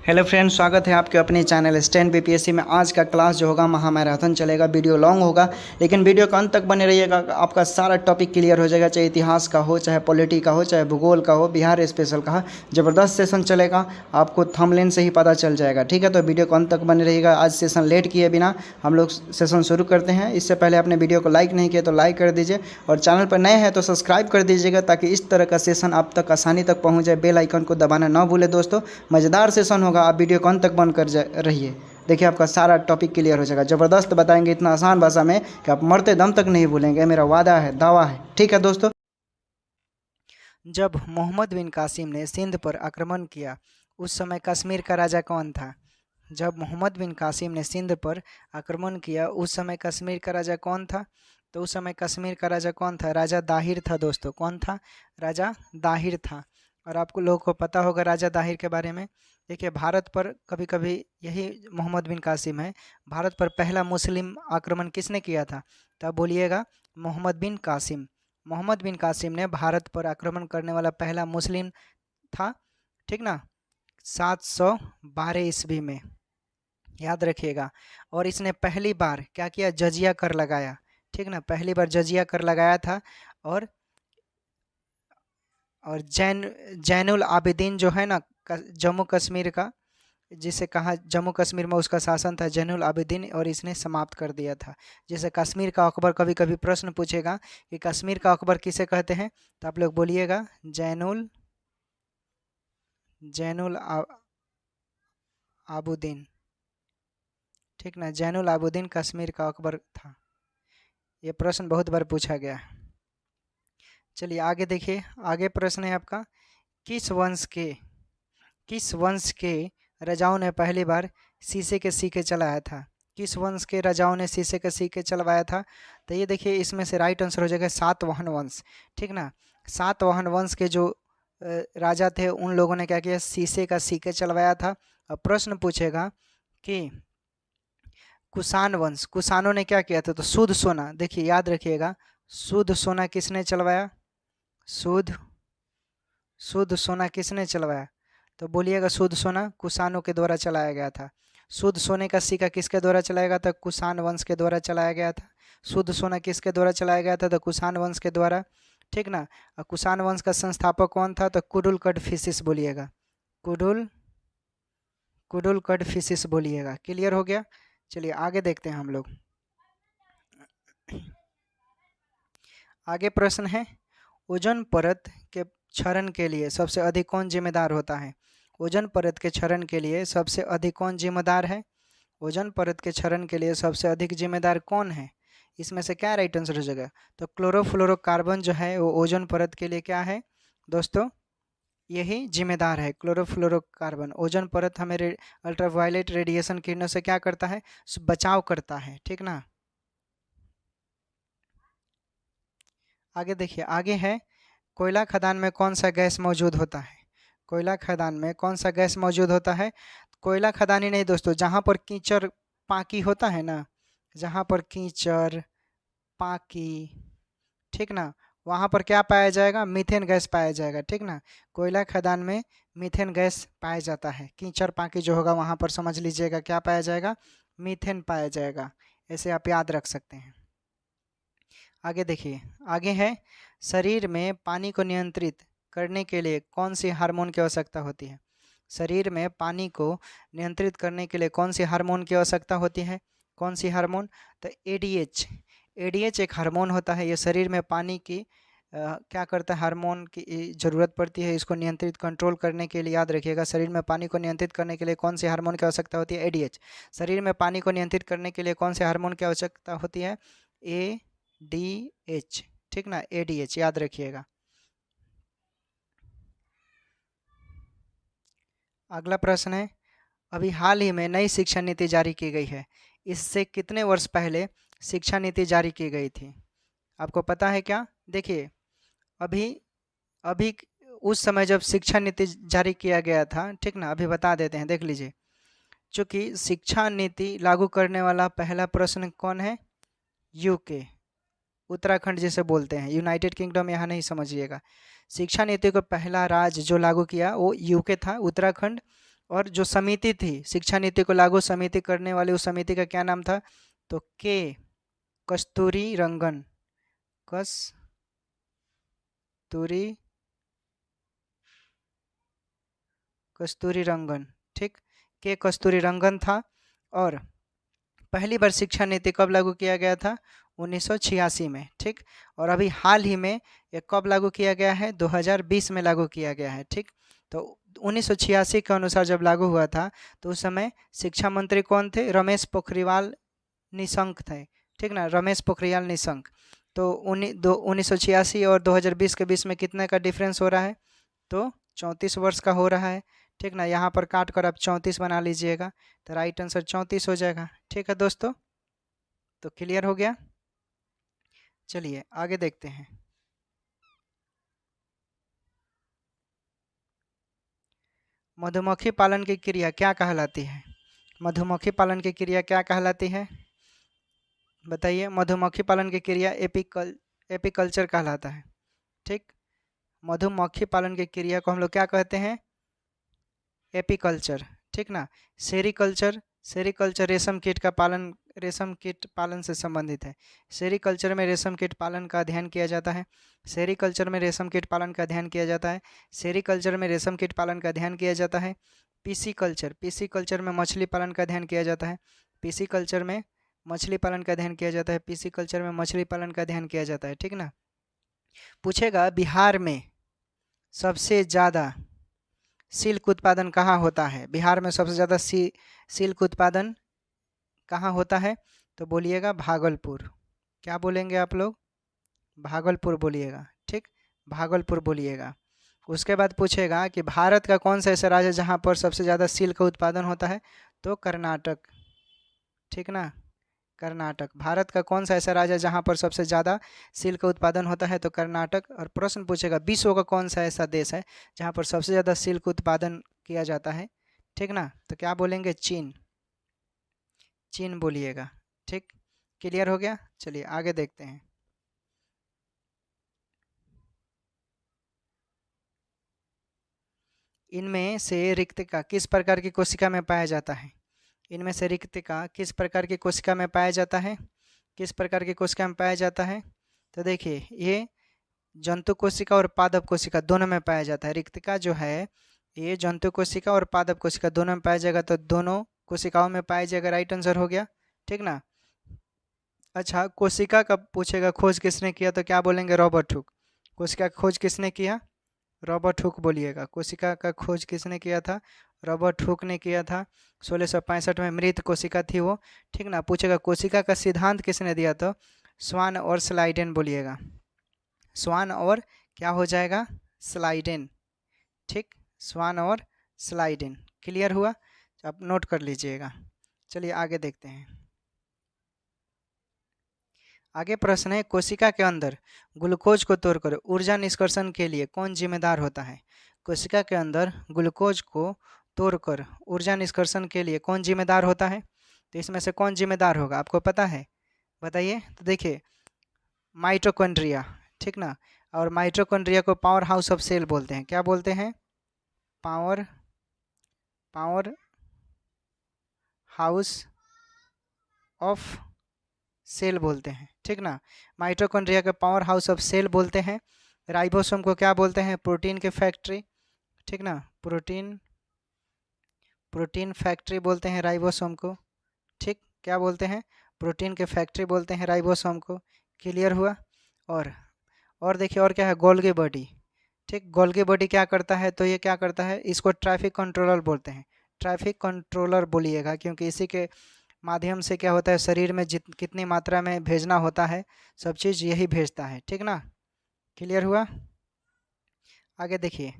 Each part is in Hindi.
हेलो फ्रेंड्स, स्वागत है आपके अपने चैनल स्टैंड बीपीएससी में। आज का क्लास जो होगा महामैराथन चलेगा। वीडियो लॉन्ग होगा लेकिन वीडियो का अंत तक बने रहिएगा। आपका सारा टॉपिक क्लियर हो जाएगा, चाहे इतिहास का हो, चाहे पॉलिटी का हो, चाहे भूगोल का हो, बिहार स्पेशल का हो। ज़बरदस्त सेशन चलेगा, आपको थंबनेल से ही पता चल जाएगा। ठीक है, तो वीडियो को अंत तक बने रहिएगा। आज सेशन लेट किए बिना हम लोग सेशन शुरू करते हैं। इससे पहले आपने वीडियो को लाइक नहीं किया तो लाइक कर दीजिए, और चैनल पर नए हैं तो सब्सक्राइब कर दीजिएगा, ताकि इस तरह का सेशन आप तक आसानी तक पहुँच जाए। बेल आइकन को दबाना ना भूले दोस्तों। मज़ेदार सेशन होगा, आप वीडियो को अंत तक बंद कर रहिए। देखिए, आपका सारा टॉपिक क्लियर हो जाएगा। ज़बरदस्त बताएंगे इतना आसान भाषा में कि आप मरते दम तक नहीं भूलेंगे। मेरा वादा है, दावा है। ठीक है दोस्तों, जब मोहम्मद बिन कासिम ने सिंध पर आक्रमण किया उस समय कश्मीर का राजा कौन था? जब मोहम्मद बिन कासिम ने सिंध पर आक्रमण किया उस समय कश्मीर का राजा कौन था? तो उस समय कश्मीर का राजा कौन था? राजा दाहिर था दोस्तों। कौन था? राजा दाहिर था। और आपको लोगों को पता होगा राजा दाहिर के बारे में। देखिए, भारत पर कभी कभी यही मोहम्मद बिन कासिम है। भारत पर पहला मुस्लिम आक्रमण किसने किया था? तब बोलिएगा मोहम्मद बिन कासिम। मोहम्मद बिन कासिम ने भारत पर आक्रमण करने वाला पहला मुस्लिम था। ठीक ना, 712 ईस्वी में, याद रखिएगा। और इसने पहली बार क्या किया? जजिया कर लगाया। ठीक ना, पहली बार जजिया कर लगाया था। और जैनुल आबिदीन जो है ना, जम्मू कश्मीर का, जिसे कहा जम्मू कश्मीर में उसका शासन था जैनुल आबिदीन, और इसने समाप्त कर दिया था। जैसे कश्मीर का अकबर, कभी कभी प्रश्न पूछेगा कि कश्मीर का अकबर किसे कहते हैं, तो आप लोग बोलिएगा जैनुल जैनुल आबुद्दीन। ठीक ना, जैनुल आबुद्दीन कश्मीर का अकबर था। ये प्रश्न बहुत बार पूछा गया है। चलिए आगे देखिए। आगे प्रश्न है आपका, किस वंश के राजाओं ने पहली बार शीशे के सिक्के चलाया था? किस वंश के राजाओं ने शीशे के सिक्के चलवाया था? तो ये देखिए, इसमें से राइट आंसर हो जाएगा सातवाहन वंश। ठीक ना, सातवाहन वंश के जो राजा थे उन लोगों ने क्या किया? शीशे का सिक्के चलवाया था। अब प्रश्न पूछेगा कि कुषाण वंश, कुषाणों ने क्या किया था? तो शुद्ध सोना, देखिए याद रखिएगा, शुद्ध सोना किसने चलवाया? शुद्ध सोना किसने चलवाया? तो बोलिएगा शुद्ध सोना कुषाणों के द्वारा चलाया गया था। शुद्ध सोने का सिक्का किसके द्वारा चलाया गया था? कुषाण वंश के द्वारा चलाया गया था। शुद्ध सोना किसके द्वारा चलाया गया था? तो कुषाण वंश के द्वारा। ठीक ना, और कुषाण वंश का संस्थापक कौन था? तो कुडुलकड बोलिएगा, कुडुलकड बोलिएगा। क्लियर हो गया? चलिए आगे देखते हैं हम लोग। आगे प्रश्न है, ओजोन परत के क्षरण के लिए सबसे अधिक कौन जिम्मेदार होता है? ओजोन परत के क्षरण के लिए सबसे अधिक कौन जिम्मेदार है? ओजोन परत के क्षरण के लिए सबसे अधिक जिम्मेदार कौन है? इसमें से क्या राइट आंसर हो जाएगा? तो क्लोरोफ्लोरोकार्बन जो है वो ओजोन परत के लिए क्या है दोस्तों? यही जिम्मेदार है। क्लोरोफ्लोरोकार्बन ओजोन परत हमें अल्ट्रावायलेट रेडिएशन किरणों से क्या करता है? बचाव करता है। ठीक ना, आगे देखिए। आगे है, कोयला खदान में कौन सा गैस मौजूद होता है? कोयला खदान में कौन सा गैस मौजूद होता है? कोयला खदान ही नहीं दोस्तों, जहाँ पर कीचड़ पाकी होता है ना, जहाँ पर कीचड़ पाकी, ठीक ना, वहाँ पर क्या पाया जाएगा? मीथेन गैस पाया जाएगा। ठीक ना, कोयला खदान में मीथेन गैस पाया जाता है। कीचड़ पाकी जो होगा वहाँ पर समझ लीजिएगा क्या पाया जाएगा? मीथेन पाया जाएगा। ऐसे आप याद रख सकते हैं। आगे देखिए। आगे है, शरीर में पानी को नियंत्रित करने के लिए कौन सी हार्मोन की आवश्यकता होती है? शरीर में पानी को नियंत्रित करने के लिए कौन सी हार्मोन की आवश्यकता होती है? कौन सी हार्मोन? तो एडीएच। एडीएच एक हार्मोन होता है। ये शरीर में पानी की क्या करता है? हार्मोन की ज़रूरत पड़ती है इसको नियंत्रित कंट्रोल करने के लिए। याद रखिएगा, शरीर में पानी को नियंत्रित करने के लिए कौन सी हार्मोन की आवश्यकता होती है? एडीएच। शरीर में पानी को नियंत्रित करने के लिए कौन से हार्मोन की आवश्यकता होती है? एडीएच। ठीक ना, एडीएच याद रखिएगा। अगला प्रश्न है, अभी हाल ही में नई शिक्षा नीति जारी की गई है। इससे कितने वर्ष पहले शिक्षा नीति जारी की गई थी? आपको पता है क्या? देखिए, अभी अभी उस समय जब शिक्षा नीति जारी किया गया था, ठीक ना, अभी बता देते हैं, देख लीजिए। चूँकि शिक्षा नीति लागू करने वाला पहला प्रश्न कौन है? यूके, उत्तराखंड जिसे बोलते हैं, यूनाइटेड किंगडम यहाँ नहीं समझिएगा। शिक्षा नीति को पहला राज्य जो लागू किया वो यूके था, उत्तराखंड। और जो समिति थी शिक्षा नीति को लागू समिति करने वाली, उस समिति का क्या नाम था? तो के कस्तूरी रंगन, कस्तूरी रंगन, ठीक, के कस्तूरी रंगन था। और पहली बार शिक्षा नीति कब लागू किया गया था? 1986 में, ठीक। और अभी हाल ही में ये कब लागू किया गया है? 2020 में लागू किया गया है, ठीक। तो 1986 के अनुसार जब लागू हुआ था तो उस समय शिक्षा मंत्री कौन थे? रमेश पोखरियाल निशंक थे, ठीक ना, रमेश पोखरियाल निशंक। तो 1986 और 2020 के बीच में कितने का डिफरेंस हो रहा है? तो 34 वर्ष का हो रहा है, ठीक ना। यहाँ पर काट कर आप 34 बना लीजिएगा तो राइट आंसर 34 हो जाएगा, ठीक है दोस्तों। तो क्लियर हो गया। चलिए आगे देखते हैं। मधुमक्खी पालन की क्रिया क्या कहलाती है? मधुमक्खी पालन की क्रिया क्या कहलाती है? बताइए। मधुमक्खी पालन की क्रिया एपीकल्चर कहलाता है, ठीक। मधुमक्खी पालन की क्रिया को हम लोग क्या कहते हैं? एपीकल्चर, ठीक ना। सेरीकल्चर, सेरीकल्चर रेशम कीट पालन से संबंधित है। सेरीकल्चर में रेशम कीट पालन का अध्ययन किया जाता है। सेरीकल्चर में रेशम कीट पालन का अध्ययन किया जाता है। सेरीकल्चर में रेशम कीट पालन का अध्ययन किया जाता है। पीसीकल्चर, पीसीकल्चर में मछली पालन का अध्ययन किया जाता है। पीसीकल्चर में मछली पालन का अध्ययन किया जाता है। पीसीकल्चर में मछली पालन का अध्ययन किया जाता है, ठीक ना। पूछेगा बिहार में सबसे ज़्यादा सिल्क उत्पादन कहाँ होता है? बिहार में सबसे ज़्यादा सिल्क उत्पादन कहाँ होता है? तो बोलिएगा भागलपुर। क्या बोलेंगे आप लोग? भागलपुर बोलिएगा, ठीक, भागलपुर बोलिएगा। उसके बाद पूछेगा कि भारत का कौन सा ऐसा राज्य जहाँ पर सबसे ज़्यादा सिल्क का उत्पादन होता है? तो कर्नाटक, ठीक ना, कर्नाटक। भारत का कौन सा ऐसा राज्य है जहाँ पर सबसे ज़्यादा सिल्क का उत्पादन होता है? तो कर्नाटक। और प्रश्न पूछेगा विश्व का कौन सा ऐसा देश है जहाँ पर सबसे ज़्यादा सिल्क उत्पादन किया जाता है? ठीक ना, तो क्या बोलेंगे? चीन, चीन बोलिएगा, ठीक। क्लियर हो गया। चलिए आगे देखते हैं। इनमें से रिक्तिका किस प्रकार की कोशिका में पाया जाता है? इनमें से रिक्तिका किस प्रकार की कोशिका में पाया जाता है? किस प्रकार की कोशिका में पाया जाता है? तो देखिए ये जंतु कोशिका और पादप कोशिका दोनों में पाया जाता है। रिक्तिका जो है ये जंतु कोशिका और पादप कोशिका दोनों में पाया जाएगा, तो दोनों कोशिकाओं में पाया जाएगा, राइट आंसर हो गया, ठीक ना। अच्छा, कोशिका का पूछेगा खोज किसने किया? तो क्या बोलेंगे? Robert Hooke. कोशिका का खोज किसने किया? रॉबर्ट हुक बोलिएगा। कोशिका का खोज किसने किया था? रॉबर्ट हुक ने किया था। 1665 में मृत कोशिका थी वो, ठीक ना। पूछेगा कोशिका का सिद्धांत किसने दिया? तो स्वान और स्लाइडेन बोलिएगा। स्वान और क्या हो जाएगा? स्लाइडेन, ठीक, स्वान और स्लाइडेन। क्लियर हुआ? आप नोट कर लीजिएगा। चलिए आगे देखते हैं। आगे प्रश्न है कोशिका के अंदर ग्लूकोज को तोड़कर ऊर्जा निष्कर्षण के लिए कौन जिम्मेदार होता है? कोशिका के अंदर ग्लूकोज को तोड़कर ऊर्जा निष्कर्षण के लिए कौन जिम्मेदार होता है? तो इसमें से कौन जिम्मेदार होगा, आपको पता है? बताइए। तो देखिए माइटोकॉन्ड्रिया, ठीक ना। और माइटोकॉन्ड्रिया को पावर हाउस ऑफ सेल बोलते हैं। क्या बोलते हैं? पावर हाउस ऑफ सेल बोलते हैं, ठीक ना। माइटोकॉन्ड्रिया के पावर हाउस ऑफ सेल बोलते हैं। राइबोसोम को क्या बोलते हैं? प्रोटीन के फैक्ट्री, ठीक ना, प्रोटीन फैक्ट्री बोलते हैं राइबोसोम को, ठीक। क्या बोलते हैं? प्रोटीन के फैक्ट्री बोलते हैं राइबोसोम को। क्लियर हुआ? और देखिए और क्या है? गोल्गी बॉडी, ठीक। गोल्गी बॉडी क्या करता है? तो ये क्या करता है? इसको ट्रैफिक कंट्रोलर बोलते हैं। ट्रैफिक कंट्रोलर बोलिएगा, क्योंकि इसी के माध्यम से क्या होता है शरीर में कितनी मात्रा में भेजना होता है सब चीज़ यही भेजता है, ठीक ना। क्लियर हुआ? आगे देखिए।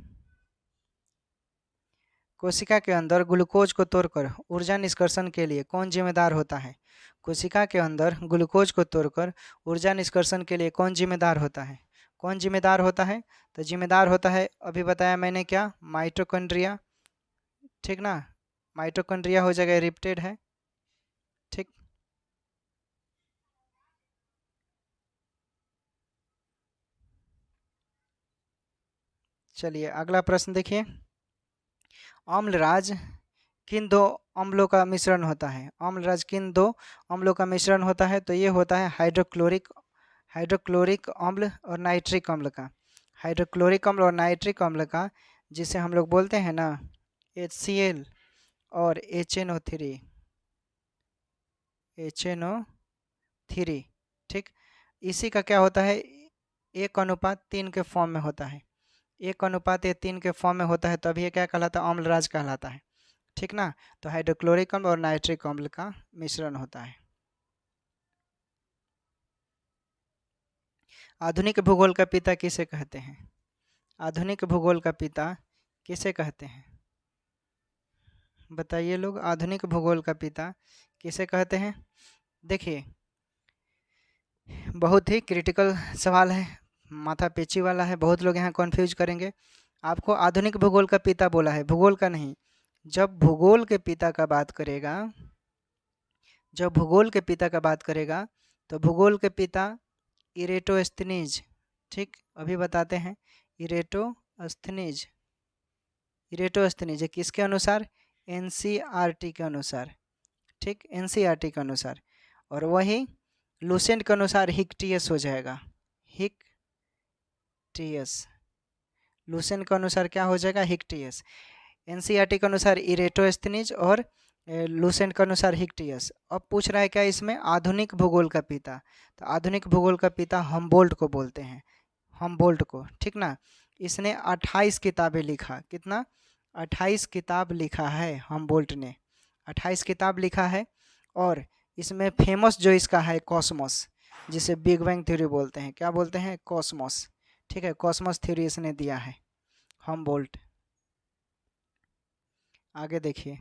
कोशिका के अंदर ग्लूकोज को तोड़कर ऊर्जा निष्कर्षण के लिए कौन जिम्मेदार होता है? कोशिका के अंदर ग्लूकोज को तोड़कर ऊर्जा निष्कर्षण के लिए कौन जिम्मेदार होता है? कौन जिम्मेदार होता है? तो जिम्मेदार होता है, अभी बताया मैंने क्या, माइटोकॉन्ड्रिया, ठीक ना। माइटोकॉन्ड्रिया हो जाएगा, रिप्टेड है, ठीक। चलिए अगला प्रश्न देखिए। अम्लराज किन दो अम्लों का मिश्रण होता है? अम्लरज किन दो अम्लों का मिश्रण होता है? तो ये होता है हाइड्रोक्लोरिक अम्ल और नाइट्रिक अम्ल का। हाइड्रोक्लोरिक अम्ल और नाइट्रिक अम्ल का, जिसे हम लोग बोलते हैं ना HCl और HNO3। ठीक, इसी का क्या होता है, 1:3 के फॉर्म में होता है। 1:3 के फॉर्म में होता है, तभी ये क्या कहलाता है? अम्लराज कहलाता है। ठीक ना, तो हाइड्रोक्लोरिक अम्ल और नाइट्रिक अम्ल का मिश्रण होता है। आधुनिक भूगोल का पिता किसे कहते हैं? आधुनिक भूगोल का पिता किसे कहते हैं? बताइए लोग, आधुनिक भूगोल का पिता किसे कहते हैं? देखिए, बहुत ही क्रिटिकल सवाल है, माथा पेची वाला है, बहुत लोग यहाँ कन्फ्यूज करेंगे। आपको आधुनिक भूगोल का पिता बोला है, भूगोल का नहीं। जब भूगोल के पिता का बात करेगा, जब भूगोल के पिता का बात करेगा, तो भूगोल के पिता इरेटोस्थनीज, ठीक, अभी बताते हैं। इरेटोस्थनीज, इरेटोस्थनीज किसके अनुसार? एनसीईआरटी के अनुसार। ठीक, एनसीईआरटी के अनुसार। और वही लूसेंट के अनुसार हिक्टियस हो जाएगा। हिक्टियस, लूसेंट के अनुसार क्या हो जाएगा? हिक्टियस। एनसीईआरटी के अनुसार इरेटोस्थनीज और लूसेंट के अनुसार हिक्टियस। अब पूछ रहा है क्या इसमें? आधुनिक भूगोल का पिता। तो आधुनिक भूगोल का पिता हमबोल्ट को बोलते हैं, हमबोल्ट को। ठीक ना, इसने 28 किताबें लिखा। कितना? 28 किताब लिखा है हमबोल्ट ने, 28 किताब लिखा है। और इसमें फेमस जो इसका है कॉस्मोस, जिसे बिग बैंग थ्योरी बोलते हैं। क्या बोलते हैं? कॉस्मोस। ठीक है, कॉस्मोस थ्योरी इसने दिया है, हमबोल्ट। आगे देखिए,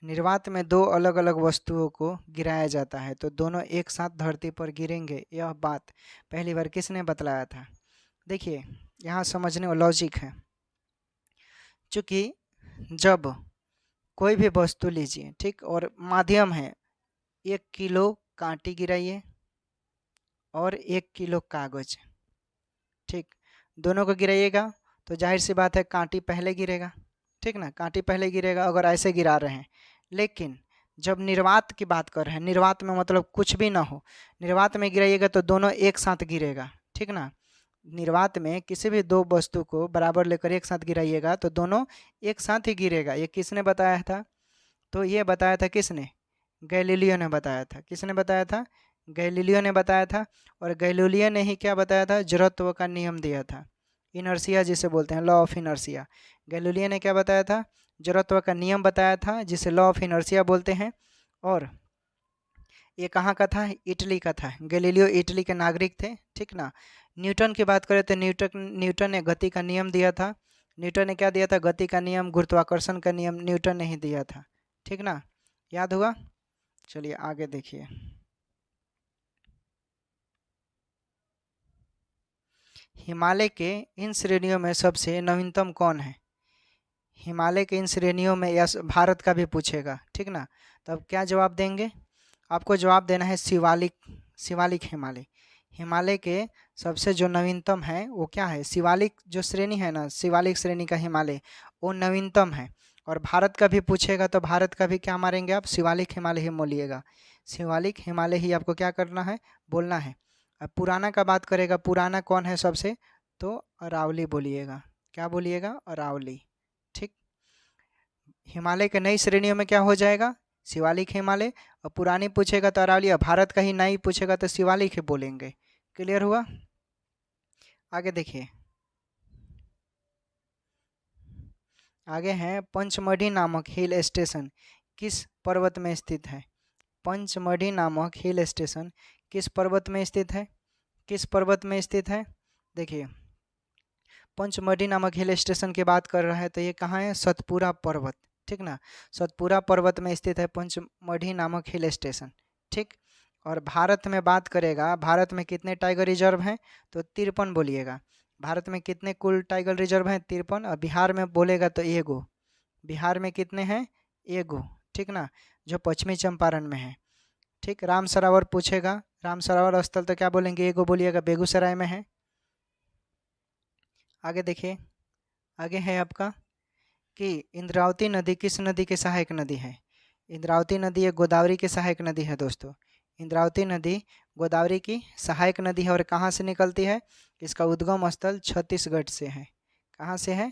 निर्वात में दो अलग अलग वस्तुओं को गिराया जाता है तो दोनों एक साथ धरती पर गिरेंगे, यह बात पहली बार किसने बतलाया था? देखिए, यहाँ समझने और लॉजिक है। चूँकि जब कोई भी वस्तु लीजिए, ठीक, और माध्यम है, 1 किलो कांटी गिराइए और 1 किलो कागज, ठीक, दोनों को गिराइएगा तो जाहिर सी बात है कांटी पहले गिरेगा। ठीक ना, कांटी पहले गिरेगा अगर ऐसे गिरा रहे हैं। लेकिन जब निर्वात की बात कर रहे हैं, निर्वात में मतलब कुछ भी ना हो, निर्वात में गिराइएगा तो दोनों एक साथ गिरेगा। ठीक ना, निर्वात में किसी भी दो वस्तु को बराबर लेकर एक साथ गिराइएगा तो दोनों एक साथ ही गिरेगा। ये किसने बताया था? तो ये बताया था किसने? गैलीलियो ने बताया था। किसने बताया था? गैलीलियो ने बताया था। और गैलीलियो ने ही क्या बताया था? जड़त्व का नियम दिया था, इनर्सिया जिसे बोलते हैं, लॉ ऑफ इनर्सिया। गैलीलियो ने क्या बताया था? जड़त्व का नियम बताया था, जिसे लॉ ऑफ इनर्सिया बोलते हैं। और ये कहाँ का था? इटली का था। गैलीलियो इटली के नागरिक थे। ठीक ना, न्यूटन की बात करें तो न्यूटन ने गति का नियम दिया था। न्यूटन ने क्या दिया था? गति का नियम, गुरुत्वाकर्षण का नियम न्यूटन ने ही दिया था। ठीक ना, याद हुआ? चलिए आगे देखिए, हिमालय के इन श्रेणियों में सबसे नवीनतम कौन है? हिमालय के इन श्रेणियों में, या भारत का भी पूछेगा। ठीक ना, तो अब क्या जवाब देंगे? आपको जवाब देना है शिवालिक। शिवालिक हिमालय, हिमालय के सबसे जो नवीनतम है वो क्या है? शिवालिक जो श्रेणी है ना, शिवालिक श्रेणी का हिमालय, वो नवीनतम है। और भारत का भी पूछेगा तो भारत का भी क्या मारेंगे आप? शिवालिक हिमालय ही बोलिएगा। शिवालिक हिमालय ही आपको क्या करना है? बोलना है। अब पुराना का बात करेगा, पुराना कौन है सबसे? तो अरावली बोलिएगा। क्या बोलिएगा? अरावली। ठीक, हिमालय के नई श्रेणियों में क्या हो जाएगा? शिवालिक हिमालय। और पुरानी पूछेगा तो अरावली। भारत का ही नई पूछेगा तो शिवालिक ही बोलेंगे। क्लियर हुआ? आगे देखिए, आगे है पंचमढ़ी नामक हिल स्टेशन किस पर्वत में स्थित है? पंचमढ़ी नामक हिल स्टेशन किस पर्वत में स्थित है? किस पर्वत में स्थित है? देखिए, पंचमढ़ी नामक हिल स्टेशन की बात कर रहा है तो ये कहाँ है? सतपुरा पर्वत। ठीक ना, सतपुरा पर्वत में स्थित है पंचमढ़ी नामक हिल स्टेशन। ठीक, और भारत में बात करेगा, भारत में कितने टाइगर रिजर्व हैं? तो 53 बोलिएगा। भारत में कितने कुल टाइगर रिजर्व हैं? 53। और बिहार में बोलेगा तो एगो। बिहार में कितने हैं? एगो। ठीक ना, जो पश्चिमी चंपारण में है। ठीक, राम सरोवर पूछेगा, राम सरोवर स्थल तो क्या बोलेंगे? एगो बोलिएगा, बेगूसराय में है। आगे देखिए, आगे है आपका कि इंद्रावती नदी किस नदी की सहायक नदी है। इंद्रावती नदी एक गोदावरी की सहायक नदी है दोस्तों। इंद्रावती नदी गोदावरी की सहायक नदी है और कहाँ से निकलती है? इसका उद्गम स्थल छत्तीसगढ़ से है। कहाँ से है?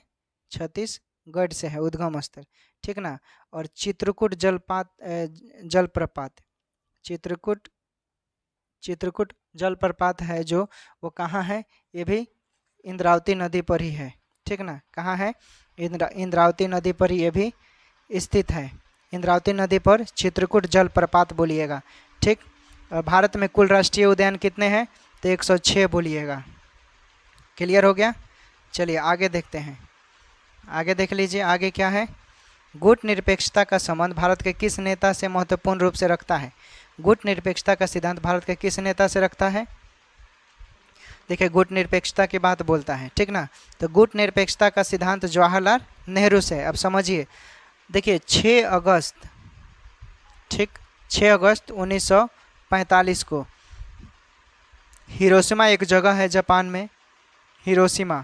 छत्तीसगढ़ से है उद्गम स्थल, ठीक ना। और चित्रकूट जलप्रपात, चित्रकूट जलप्रपात है जो, वो कहाँ है? ये भी इंद्रावती नदी पर ही है, ठीक ना। कहाँ है? इंद्रावती नदी पर ये भी स्थित है। इंद्रावती नदी पर चित्रकूट जलप्रपात बोलिएगा, ठीक। भारत में कुल राष्ट्रीय उद्यान कितने हैं? तो 106 बोलिएगा। क्लियर हो गया? चलिए आगे देखते हैं। आगे देख लीजिए, आगे क्या है? गुट निरपेक्षता का संबंध भारत के किस नेता से महत्वपूर्ण रूप से रखता है? गुट निरपेक्षता का सिद्धांत भारत के किस नेता से रखता है? देखिए गुट निरपेक्षता की बात बोलता है, ठीक ना। तो गुट निरपेक्षता का सिद्धांत जवाहरलाल नेहरू से। अब समझिए, देखिए 6 अगस्त, ठीक, 6 अगस्त 1945 को हिरोशिमा एक जगह है जापान में, हिरोशिमा,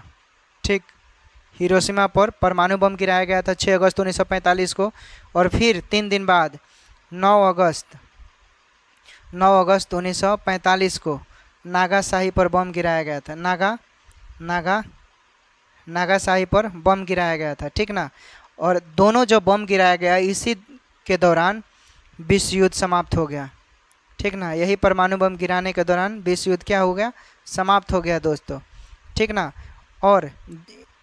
ठीक, हिरोशिमा पर परमाणु बम गिराया गया था 6 अगस्त 1945 को। और फिर 3 दिन बाद 9 अगस्त 1945 को नागासाही पर बम गिराया गया था। नागासाही पर बम गिराया गया था, ठीक ना। और दोनों जो बम गिराया गया इसी के दौरान विश्व युद्ध समाप्त हो गया, ठीक ना। यही परमाणु बम गिराने के दौरान विश्व युद्ध क्या हो गया? समाप्त हो गया दोस्तों, ठीक ना। और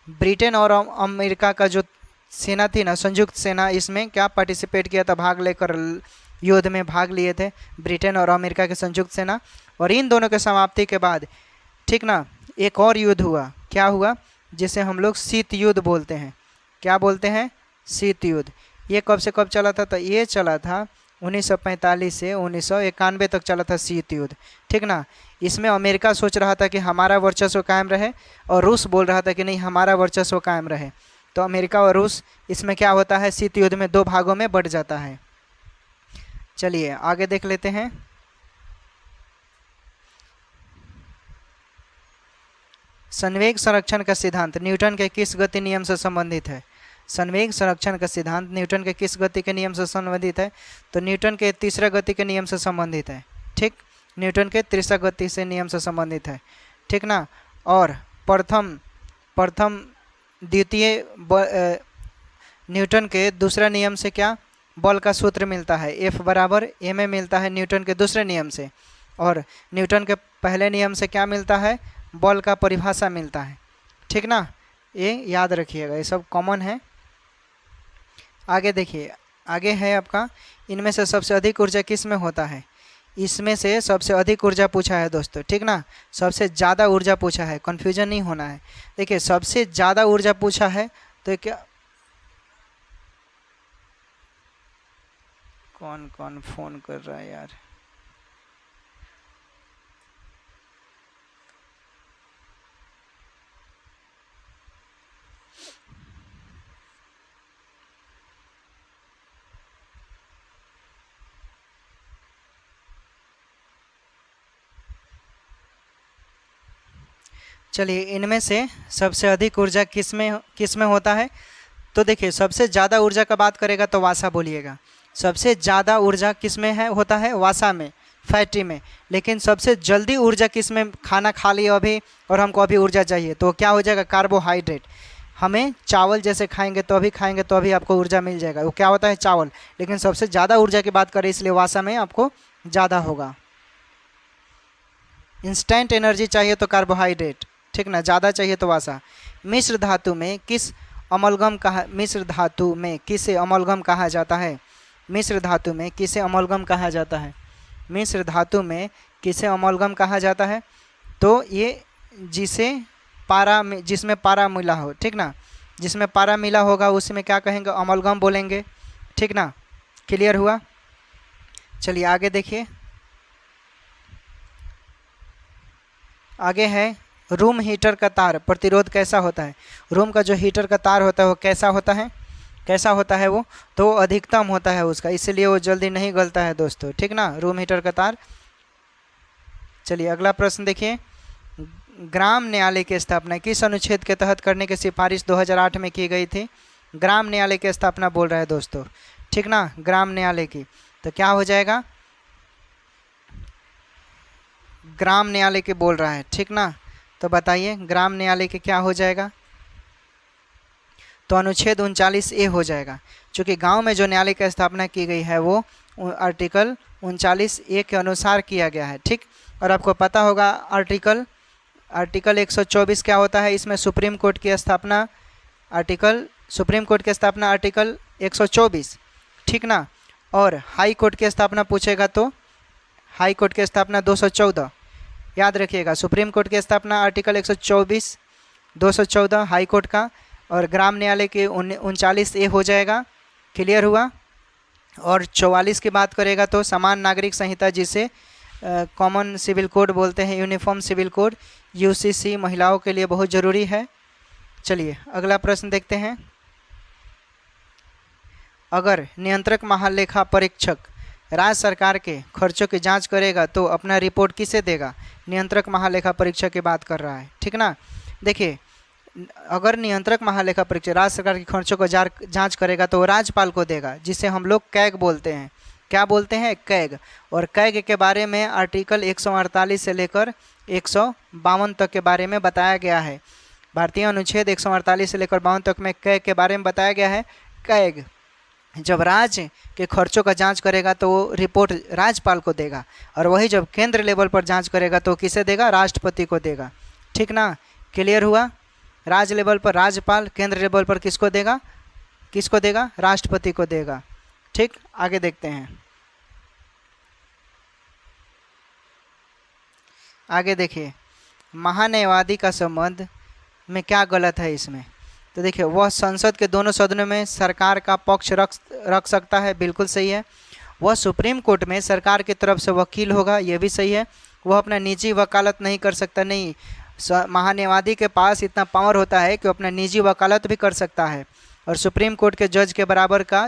ब्रिटेन और अमेरिका का जो सेना थी ना, संयुक्त सेना, इसमें क्या पार्टिसिपेट किया था? भाग लेकर युद्ध में भाग लिए थे ब्रिटेन और अमेरिका के संयुक्त सेना। और इन दोनों के समाप्ति के बाद, ठीक ना, एक और युद्ध हुआ। क्या हुआ? जिसे हम लोग शीत युद्ध बोलते हैं। क्या बोलते हैं? शीत युद्ध। ये कब से कब चला था? तो ये चला था 1945 से 1991 तक चला था शीत युद्ध, ठीक ना। इसमें अमेरिका सोच रहा था कि हमारा वर्चस्व कायम रहे और रूस बोल रहा था कि नहीं हमारा वर्चस्व कायम रहे। तो अमेरिका और रूस इसमें क्या होता है? शीत युद्ध में 2 भागों में बट जाता है। चलिए आगे देख लेते हैं। संवेग संरक्षण का सिद्धांत न्यूटन के किस गति नियम से संबंधित है? संवेग संरक्षण का सिद्धांत न्यूटन के किस गति के नियम से संबंधित है? तो न्यूटन के तीसरा गति के नियम से संबंधित है, ठीक। न्यूटन के तीसरा गति से नियम से संबंधित है, ठीक ना। और द्वितीय न्यूटन के दूसरा नियम से क्या बल का सूत्र मिलता है? F बराबर ma मिलता है न्यूटन के दूसरे नियम से। और न्यूटन के पहले नियम से क्या मिलता है? बल का परिभाषा मिलता है, ठीक ना। ये याद रखिएगा, ये सब कॉमन है। आगे देखिए, आगे है आपका, इनमें से सबसे अधिक ऊर्जा किस में होता है? इसमें से सबसे अधिक ऊर्जा पूछा है दोस्तों, ठीक ना। सबसे ज़्यादा ऊर्जा पूछा है, कन्फ्यूजन नहीं होना है। देखिए सबसे ज़्यादा ऊर्जा पूछा है तो क्या, कौन कौन फ़ोन कर रहा है यार? चलिए इनमें से सबसे अधिक ऊर्जा किस में होता है? तो देखिए सबसे ज़्यादा ऊर्जा का बात करेगा तो वासा बोलिएगा। सबसे ज़्यादा ऊर्जा किस में है होता है? वासा में, फैटी में। लेकिन सबसे जल्दी ऊर्जा किस में? खाना खा लिया अभी और हमको अभी ऊर्जा चाहिए तो क्या हो जाएगा? कार्बोहाइड्रेट। हमें चावल जैसे खाएंगे तो अभी आपको ऊर्जा मिल जाएगा, वो क्या होता है? चावल। लेकिन सबसे ज़्यादा ऊर्जा की बात करें इसलिए वासा में आपको ज़्यादा होगा। इंस्टेंट एनर्जी चाहिए तो कार्बोहाइड्रेट, ठीक ना। ज़्यादा चाहिए तो वासा। मिश्र धातु में किस अमलगम कहा, मिश्र धातु में किसे अमलगम कहा जाता है? मिश्र धातु में किसे अमलगम कहा जाता है? मिश्र धातु में किसे अमलगम कहा जाता है? तो ये जिसमें पारा मिला हो, ठीक ना। जिसमें पारा मिला होगा उसमें क्या कहेंगे? अमलगम बोलेंगे, ठीक ना। क्लियर हुआ? चलिए आगे देखिए, आगे है रूम हीटर का तार प्रतिरोध कैसा होता है? रूम का जो हीटर का तार होता है वो कैसा होता है? कैसा होता है वो? तो अधिकतम होता है उसका, इसलिए वो जल्दी नहीं गलता है दोस्तों, ठीक ना, रूम हीटर का तार। चलिए अगला प्रश्न देखिए, ग्राम न्यायालय की स्थापना किस अनुच्छेद के तहत करने की सिफारिश 2008 में की गई थी? ग्राम न्यायालय की स्थापना बोल रहा है दोस्तों, ठीक ना, ग्राम न्यायालय की। तो क्या हो जाएगा? ग्राम न्यायालय के बोल रहा है, ठीक ना। तो बताइए ग्राम न्यायालय के क्या हो जाएगा? तो अनुच्छेद 39A हो जाएगा, क्योंकि गांव में जो न्यायालय की स्थापना की गई है वो आर्टिकल 39A के अनुसार किया गया है, ठीक। और आपको पता होगा आर्टिकल 124 क्या होता है, इसमें सुप्रीम कोर्ट की स्थापना, सुप्रीम कोर्ट की स्थापना आर्टिकल 124, ठीक ना। और हाई कोर्ट की स्थापना पूछेगा तो हाई कोर्ट की स्थापना 214, याद रखिएगा। सुप्रीम कोर्ट की स्थापना आर्टिकल 124, 214 हाई कोर्ट का, और ग्राम न्यायालय के 39A हो जाएगा। क्लियर हुआ? और 44 की बात करेगा तो समान नागरिक संहिता, जिसे कॉमन सिविल कोड बोलते हैं, यूनिफॉर्म सिविल कोड, यूसीसी महिलाओं के लिए बहुत ज़रूरी है। चलिए अगला प्रश्न देखते हैं। अगर नियंत्रक महालेखा परीक्षक राज्य सरकार के खर्चों की जांच करेगा तो अपना रिपोर्ट किसे देगा? नियंत्रक महालेखा परीक्षक की बात कर रहा है, ठीक ना। देखिए अगर नियंत्रक महालेखा परीक्षक राज्य सरकार के खर्चों को जांच करेगा तो राज्यपाल को देगा, जिसे हम लोग कैग बोलते हैं। क्या बोलते हैं? कैग। और कैग के बारे में आर्टिकल 148 से लेकर 152 तक के बारे में बताया गया है। भारतीय अनुच्छेद 148 से लेकर 52 तक में कैग के बारे में बताया गया है। कैग जब राज्य के खर्चों का जांच करेगा तो वो रिपोर्ट राज्यपाल को देगा, और वही जब केंद्र लेवल पर जांच करेगा तो किसे देगा? राष्ट्रपति को देगा, ठीक ना। क्लियर हुआ? राज्य लेवल पर राज्यपाल, केंद्र लेवल पर किसको देगा? राष्ट्रपति को देगा, ठीक। आगे देखते हैं। आगे देखिए, महान्यायवादी का संबंध में क्या गलत है इसमें? तो देखिए वह संसद के दोनों सदनों में सरकार का पक्ष रख सकता है, बिल्कुल सही है। वह सुप्रीम कोर्ट में सरकार की तरफ से वकील होगा, यह भी सही है। वह अपना निजी वकालत नहीं कर सकता, नहीं, महान्यायवादी के पास इतना पावर होता है कि वो अपना निजी वकालत भी कर सकता है, और सुप्रीम कोर्ट के जज के बराबर का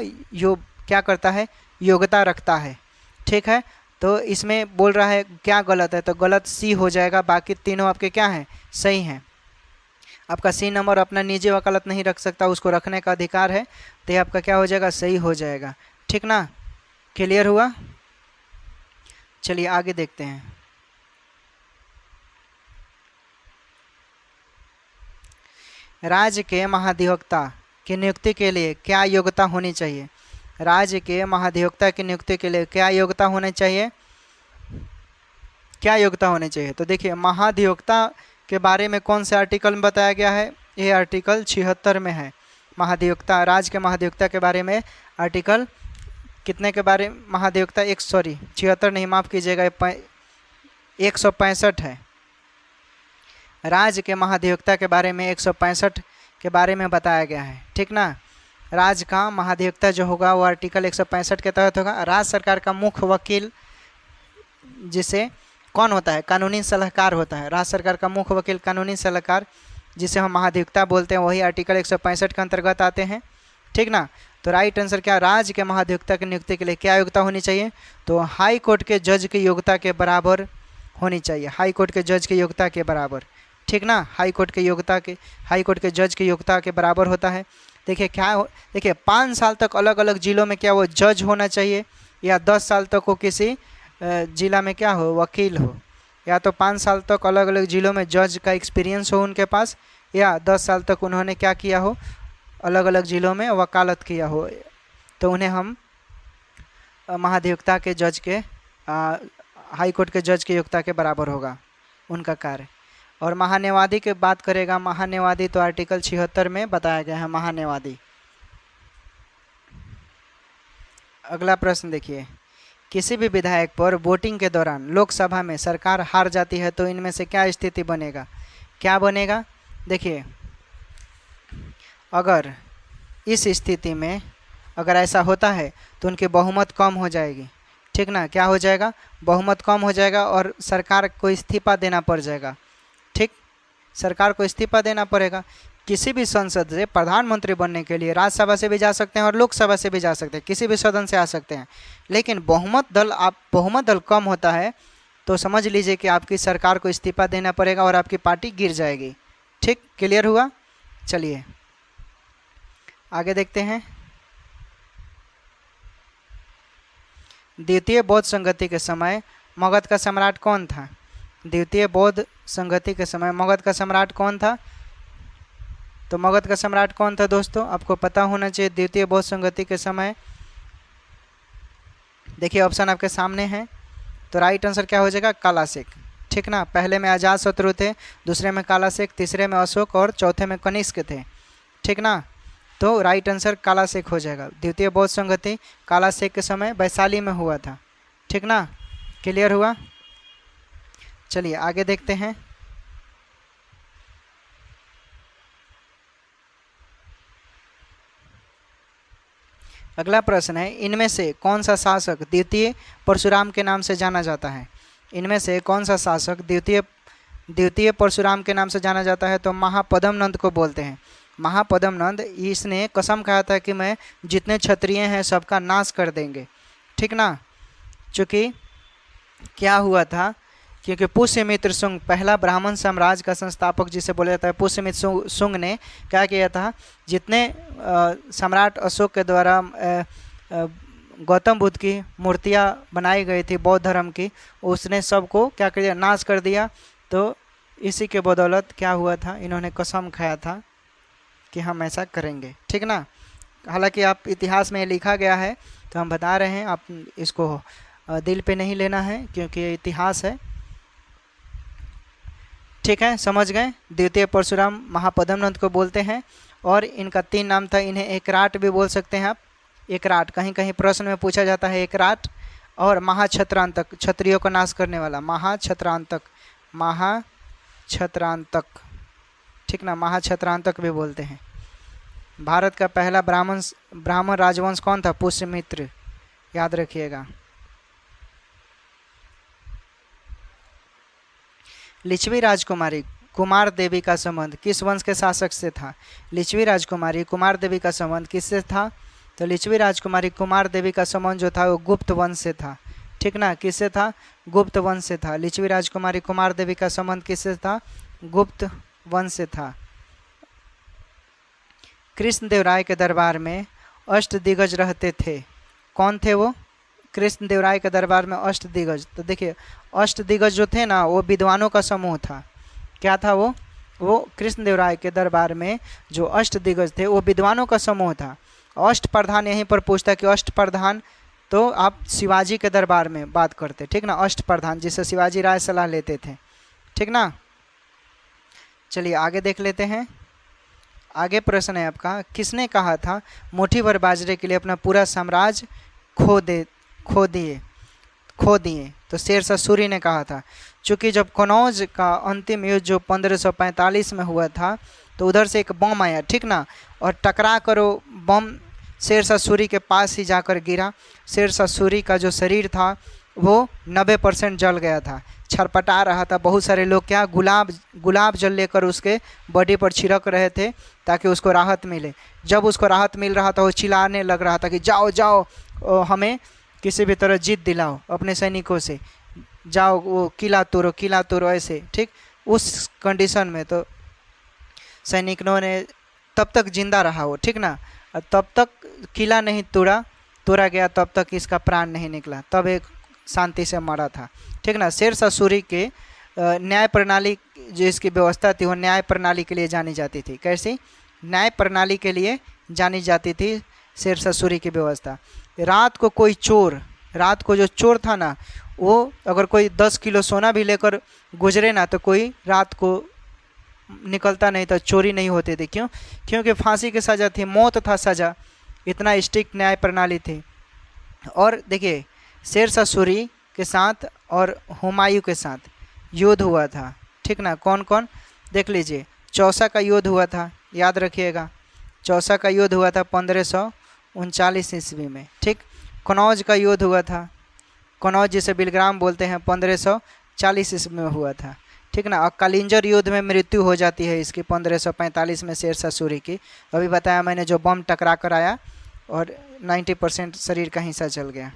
क्या करता है? योग्यता रखता है, ठीक है। तो इसमें बोल रहा है क्या गलत है, तो गलत सी हो जाएगा, बाकी तीनों आपके क्या हैं? सही हैं। आपका सी नंबर अपना निजी वकालत नहीं रख सकता, उसको रखने का अधिकार है, तो ये आपका क्या हो जाएगा? सही हो जाएगा, ठीक ना। क्लियर हुआ? चलिए आगे देखते हैं। राज्य के महाधिवक्ता की नियुक्ति के लिए क्या योग्यता होनी चाहिए? राज्य के महाधिवक्ता की नियुक्ति के लिए क्या योग्यता होनी चाहिए? क्या योग्यता होनी चाहिए? तो देखिए महाधिवक्ता के बारे में कौन से आर्टिकल में बताया गया है? ये आर्टिकल 76 में है। महाधिवक्ता, राज्य के महाधिवक्ता के बारे में आर्टिकल कितने के बारे में? महाधिवक्ता 76 नहीं, माफ़ कीजिएगा, 165 है। राज्य के महाधिवक्ता के बारे में 165 के बारे में बताया गया है, ठीक ना। राज्य का महाधिवक्ता जो होगा वो आर्टिकल 165 के तहत होगा। राज्य सरकार का मुख्य वकील जिसे कौन होता है? कानूनी सलाहकार होता है। राज्य सरकार का मुख्य वकील कानूनी सलाहकार, जिसे हम महाधिवक्ता बोलते हैं, वही आर्टिकल 165 के अंतर्गत आते हैं, ठीक ना। तो राइट आंसर क्या? राज्य के महाधिवक्ता की नियुक्ति के लिए क्या योग्यता होनी चाहिए? तो हाई कोर्ट के जज की योग्यता के बराबर होनी चाहिए, हाई कोर्ट के जज की योग्यता के बराबर, ठीक ना। हाई कोर्ट के जज की योग्यता के बराबर होता है। देखिए देखिए 5 साल तक अलग अलग जिलों में क्या वो जज होना चाहिए, या 10 साल तक वो किसी जिला में क्या हो? वकील हो। या तो 5 साल तक अलग अलग जिलों में जज का एक्सपीरियंस हो उनके पास, या 10 साल तक उन्होंने क्या किया हो? अलग अलग जिलों में वकालत किया हो, तो उन्हें हम महाधिवक्ता के जज के हाई कोर्ट के जज की योग्यता के बराबर होगा उनका कार्य। और महान्यायवादी की बात करेगा, महान्यायवादी तो आर्टिकल 76 में बताया गया है महान्यायवादी। अगला प्रश्न देखिए, किसी भी विधायक पर वोटिंग के दौरान लोकसभा में सरकार हार जाती है तो इनमें से क्या स्थिति बनेगा? क्या बनेगा? देखिए अगर इस स्थिति में अगर ऐसा होता है तो उनकी बहुमत कम हो जाएगी, ठीक ना। क्या हो जाएगा? बहुमत कम हो जाएगा और सरकार को इस्तीफा देना पड़ जाएगा, ठीक। सरकार को इस्तीफा देना पड़ेगा। किसी भी संसद से प्रधानमंत्री बनने के लिए राज्यसभा से भी जा सकते हैं और लोकसभा से भी जा सकते हैं, किसी भी सदन से आ सकते हैं। लेकिन बहुमत दल कम होता है तो समझ लीजिए कि आपकी सरकार को इस्तीफा देना पड़ेगा और आपकी पार्टी गिर जाएगी। ठीक, क्लियर हुआ? चलिए आगे देखते हैं। द्वितीय बौद्ध संगति के समय मगध का सम्राट कौन था? द्वितीय बौद्ध संगति के समय मगध का सम्राट कौन था? तो मगध का सम्राट कौन था दोस्तों, आपको पता होना चाहिए। द्वितीय बौद्ध संगति के समय देखिए ऑप्शन आपके सामने है, तो राइट आंसर क्या हो जाएगा? कालाशेख। ठीक ना, पहले में अजातशत्रु थे, दूसरे में कालाशेख, तीसरे में अशोक और चौथे में कनिष्क थे। ठीक ना, तो राइट आंसर कालाशेख हो जाएगा। द्वितीय बौद्ध संगति कालाशेख के समय वैशाली में हुआ था। ठीक ना, क्लियर हुआ? चलिए आगे देखते हैं। अगला प्रश्न है, इनमें से कौन सा शासक द्वितीय परशुराम के नाम से जाना जाता है? इनमें से कौन सा शासक द्वितीय परशुराम के नाम से जाना जाता है? तो महापद्म नंद को बोलते हैं। महापद्म नंद, इसने कसम खाया था कि मैं जितने क्षत्रिय हैं सबका नाश कर देंगे। ठीक ना, चूँकि क्या हुआ था, क्योंकि पुष्यमित्र शुंग पहला ब्राह्मण साम्राज्य का संस्थापक जिसे बोला जाता है, पुष्यमित्र शुंग ने क्या किया था, जितने सम्राट अशोक के द्वारा गौतम बुद्ध की मूर्तियाँ बनाई गई थी बौद्ध धर्म की, उसने सबको क्या कर दिया? नाश कर दिया। तो इसी के बदौलत क्या हुआ था, इन्होंने कसम खाया था कि हम ऐसा करेंगे। ठीक ना, हालांकि आप इतिहास में लिखा गया है तो हम बता रहे हैं, आप इसको दिल पे नहीं लेना है क्योंकि ये इतिहास है। ठीक है, समझ गए? द्वितीय परशुराम महापद्म नंद को बोलते हैं और इनका 3 नाम था। इन्हें एकराट भी बोल सकते हैं आप, एकराट, कहीं कहीं प्रश्न में पूछा जाता है एकराट। और महाक्षत्रांतक, क्षत्रियों को नाश करने वाला, महाक्षत्रांतक, महाक्षत्रांतक। ठीक ना, महाक्षत्रांतक भी बोलते हैं। भारत का पहला ब्राह्मण राजवंश कौन था? पुष्यमित्र, याद रखिएगा। लिच्छवी राजकुमारी कुमार देवी का संबंध किस वंश के शासक से था? लिच्छवी राजकुमारी कुमार देवी का संबंध किससे था? तो लिच्छवी राजकुमारी कुमार देवी का संबंध जो था वो गुप्त वंश से था। ठीक ना, किससे था? गुप्त वंश से था। लिच्छवी राजकुमारी कुमार देवी का संबंध किससे था? गुप्त वंश से था। कृष्णदेव राय के दरबार में अष्टदिग्गज रहते थे, कौन थे वो? कृष्णदेव राय के दरबार में अष्टदिग्गज, तो देखिए अष्टदिग्गज जो थे ना वो विद्वानों का समूह था। क्या था वो कृष्णदेव राय के दरबार में जो अष्टदिग्गज थे वो विद्वानों का समूह था। अष्ट प्रधान, यहीं पर पूछता है कि अष्ट प्रधान, तो आप शिवाजी के दरबार में बात करते। ठीक ना, अष्ट प्रधान जिससे शिवाजी राय सलाह लेते थे। ठीक ना, चलिए आगे देख लेते हैं। आगे प्रश्न है आपका, किसने कहा था मुट्ठी भर बाजरे के लिए अपना पूरा साम्राज्य खो दिए? तो शेरशाह सूरी ने कहा था। चूँकि जब कनौज का अंतिम युद्ध जो 1545 में हुआ था तो उधर से एक बम आया। ठीक ना, और टकरा कर वो बम शेरशाह सूरी के पास ही जाकर गिरा। शेरशाह सूरी का जो शरीर था वो 90% जल गया था, छरपटा रहा था। बहुत सारे लोग क्या गुलाब जल लेकर उसके बॉडी पर छिड़क रहे थे ताकि उसको राहत मिले। जब उसको राहत मिल रहा था वो चिल्लाने लग रहा था कि जाओ जाओ, हमें किसी भी तरह जीत दिलाओ अपने सैनिकों से, जाओ वो किला तोड़ो ऐसे। ठीक, उस कंडीशन में तो सैनिकों ने तब तक जिंदा रहा वो। ठीक ना, तब तक किला नहीं तोड़ा गया, तब तक इसका प्राण नहीं निकला, तब एक शांति से मरा था। ठीक ना, शेरशाह सूरी के न्याय प्रणाली जो इसकी व्यवस्था थी वो न्याय प्रणाली के लिए जानी जाती थी। कैसी? न्याय प्रणाली के लिए जानी जाती थी शेरशाह सूरी की व्यवस्था। रात को जो चोर था ना, वो अगर कोई 10 किलो सोना भी लेकर गुजरे ना तो कोई रात को निकलता नहीं था, चोरी नहीं होती थी। क्यों? क्योंकि फांसी की सज़ा थी, मौत था सज़ा, इतना स्ट्रिक्ट न्याय प्रणाली थी। और देखिए शेरशाह सूरी के साथ और हुमायूं के साथ युद्ध हुआ था। ठीक ना, कौन कौन देख लीजिए। चौसा का युद्ध हुआ था, याद रखिएगा। चौसा का युद्ध हुआ था 1539 ईस्वी में। ठीक, कनौज का युद्ध हुआ था, कनौज जिसे बिलग्राम बोलते हैं, 1540 ईस्वी में हुआ था। ठीक ना, और कालिंजर युद्ध में मृत्यु हो जाती है इसकी 1545 में शेरशाह सूरी की। अभी बताया मैंने, जो बम टकरा कर आया और 90% शरीर का हिस्सा जल गया।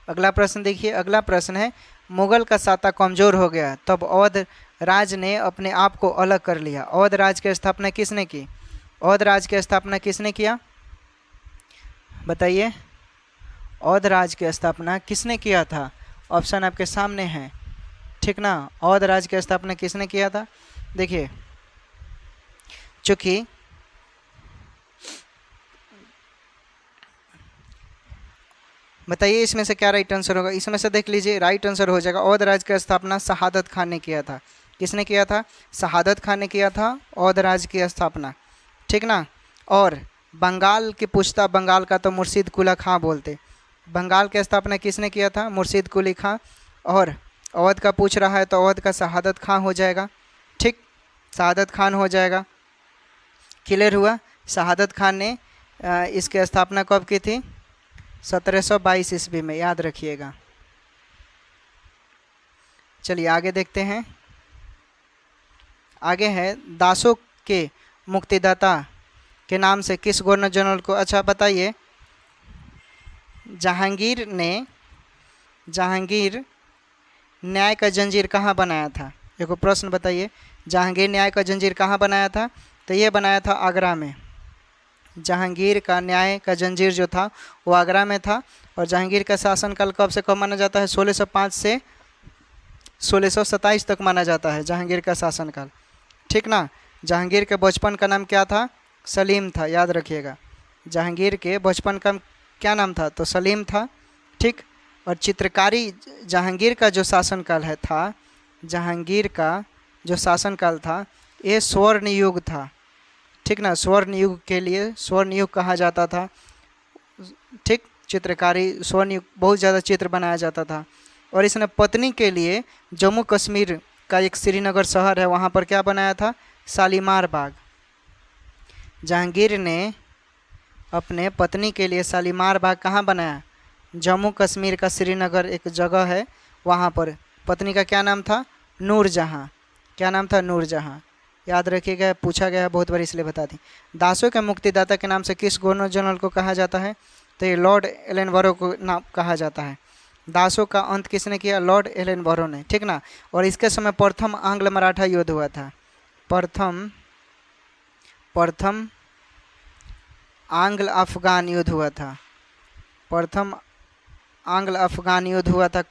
अगला प्रश्न देखिए। अगला प्रश्न है, मुगल का साता कमज़ोर हो गया तब अवध राज ने अपने आप को अलग कर लिया। अवध राज की स्थापना किसने की? अवध राज की स्थापना किसने किया बताइए? अवध राज की स्थापना किसने किया था? ऑप्शन आपके सामने है, ठीक ना। अवध राज की स्थापना किसने किया था? देखिए, चूंकि बताइए इसमें से क्या राइट आंसर होगा? इसमें से देख लीजिए, राइट आंसर हो जाएगा अवध राज की स्थापना शहादत खान ने किया था। किसने किया था? शहादत खान ने किया था अवध राज की स्थापना, ठीक ना। और बंगाल की पूछता, बंगाल का तो मुर्शिद कुली खां बोलते। बंगाल की स्थापना किसने किया था? मुर्शिद कुली खां। और अवध का पूछ रहा है तो अवध का शहादत खान हो जाएगा, ठीक, शहादत खान हो जाएगा। क्लियर हुआ? शहादत खान ने इसकी स्थापना कब की थी? 1722 ईस्वी में, याद रखिएगा। चलिए आगे देखते हैं। आगे है दासों के मुक्तिदाता के नाम से किस गवर्नर जनरल को, अच्छा बताइए, जहांगीर न्याय का जंजीर कहाँ बनाया था? देखो प्रश्न बताइए, जहांगीर न्याय का जंजीर कहाँ बनाया था? तो ये बनाया था आगरा में। जहांगीर का न्याय का जंजीर जो था वो आगरा में था। और जहांगीर का शासनकाल कब से कब माना जाता है? 1605 से 1627 तक माना जाता है जहांगीर का शासनकाल, ठीक ना। जहांगीर के बचपन का नाम क्या था? सलीम था, याद रखिएगा। जहांगीर के बचपन का क्या नाम था? तो सलीम था, ठीक। और चित्रकारी जहांगीर का जो शासनकाल था, जहांगीर का जो शासनकाल था ये स्वर्ण युग था, ठीक ना। स्वर्ण युग के लिए स्वर्ण युग कहा जाता था, ठीक। चित्रकारी स्वर्ण युग, बहुत ज़्यादा चित्र बनाया जाता था। और इसने पत्नी के लिए जम्मू कश्मीर का एक श्रीनगर शहर है वहाँ पर क्या बनाया था? शालीमार बाग। जहांगीर ने अपने पत्नी के लिए शालीमार बाग कहाँ बनाया? जम्मू कश्मीर का श्रीनगर एक जगह है वहाँ पर। पत्नी का क्या नाम था? नूरजहाँ। क्या नाम था? नूरजहाँ, याद रखिएगा, पूछा गया बहुत बार इसलिए बता दी। दासों के मुक्तिदाता के नाम से किस गवर्नर जनरल को कहा जाता है? तो ये लॉर्ड एलनबरो को नाम कहा जाता है। दासों का अंत किसने किया? लॉर्ड एलनबरो ने, ठीक ना। और इसके समय प्रथम आंग्ल मराठा युद्ध हुआ था। प्रथम आंग्ल अफगान युद्ध हुआ था। प्रथम आंग्ल अफगान युद्ध हुआ था,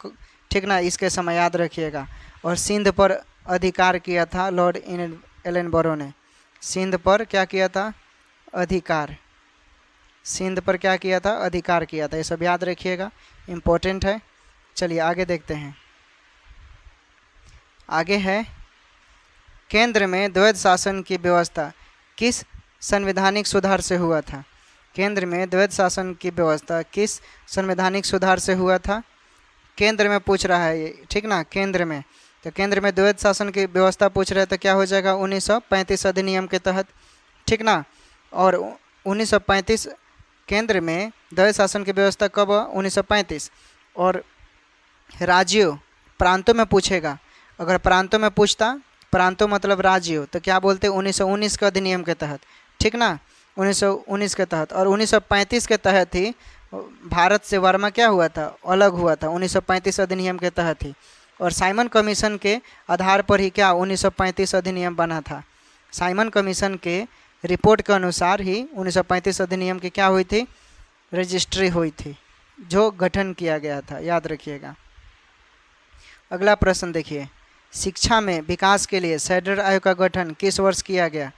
ठीक ना, इसके समय, याद रखिएगा। और सिंध पर अधिकार किया था लॉर्ड एलनबरो ने। सिंध पर क्या किया था? अधिकार। सिंध पर क्या किया था? अधिकार किया था। ये सब याद रखिएगा, इम्पोर्टेंट है। चलिए आगे देखते हैं। आगे है केंद्र में द्वैध शासन की व्यवस्था किस संवैधानिक सुधार से हुआ था? केंद्र में द्वैध शासन की व्यवस्था किस संवैधानिक सुधार से हुआ था? केंद्र में पूछ रहा है ये, ठीक ना। केंद्र में, तो केंद्र में द्वैध शासन की व्यवस्था पूछ रहे हैं तो क्या हो जाएगा? 1935 अधिनियम के तहत, ठीक ना। और 1935 केंद्र में द्वैध शासन की व्यवस्था कब? 1935। और राज्यों, प्रांतों में पूछेगा। अगर प्रांतों में पूछता, प्रांतों मतलब राज्यों, तो क्या बोलते? 1919 के अधिनियम के तहत, ठीक ना, 1919 के तहत। और 1935 के तहत ही भारत से वर्मा क्या हुआ था? अलग हुआ था, 1935 अधिनियम के तहत ही। और साइमन कमीशन के आधार पर ही क्या 1935 अधिनियम बना था। साइमन कमीशन के रिपोर्ट के अनुसार ही 1935 अधिनियम की क्या हुई थी? रजिस्ट्री हुई थी, जो गठन किया गया था, याद रखिएगा। अगला प्रश्न देखिए, शिक्षा में विकास के लिए सैडलर आयोग का गठन किस वर्ष किया गया?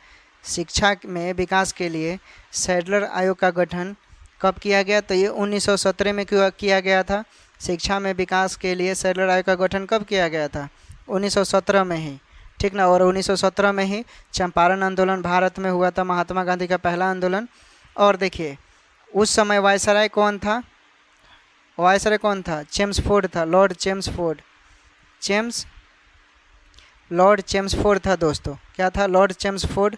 शिक्षा में विकास के लिए सैडलर आयोग का गठन कब किया गया? तो ये 1917 में किया गया था। शिक्षा में विकास के लिए सैडलर आयोग का गठन कब किया गया था? 1917 में ही, ठीक ना। और 1917 में ही चंपारण आंदोलन भारत में हुआ था, महात्मा गांधी का पहला आंदोलन। और देखिए उस समय वायसराय कौन था? वायसराय कौन था? चेम्सफोर्ड था, लॉर्ड चेम्सफोर्ड। लॉर्ड चेम्सफोर्ड था दोस्तों। क्या था? Lord Chelmsford.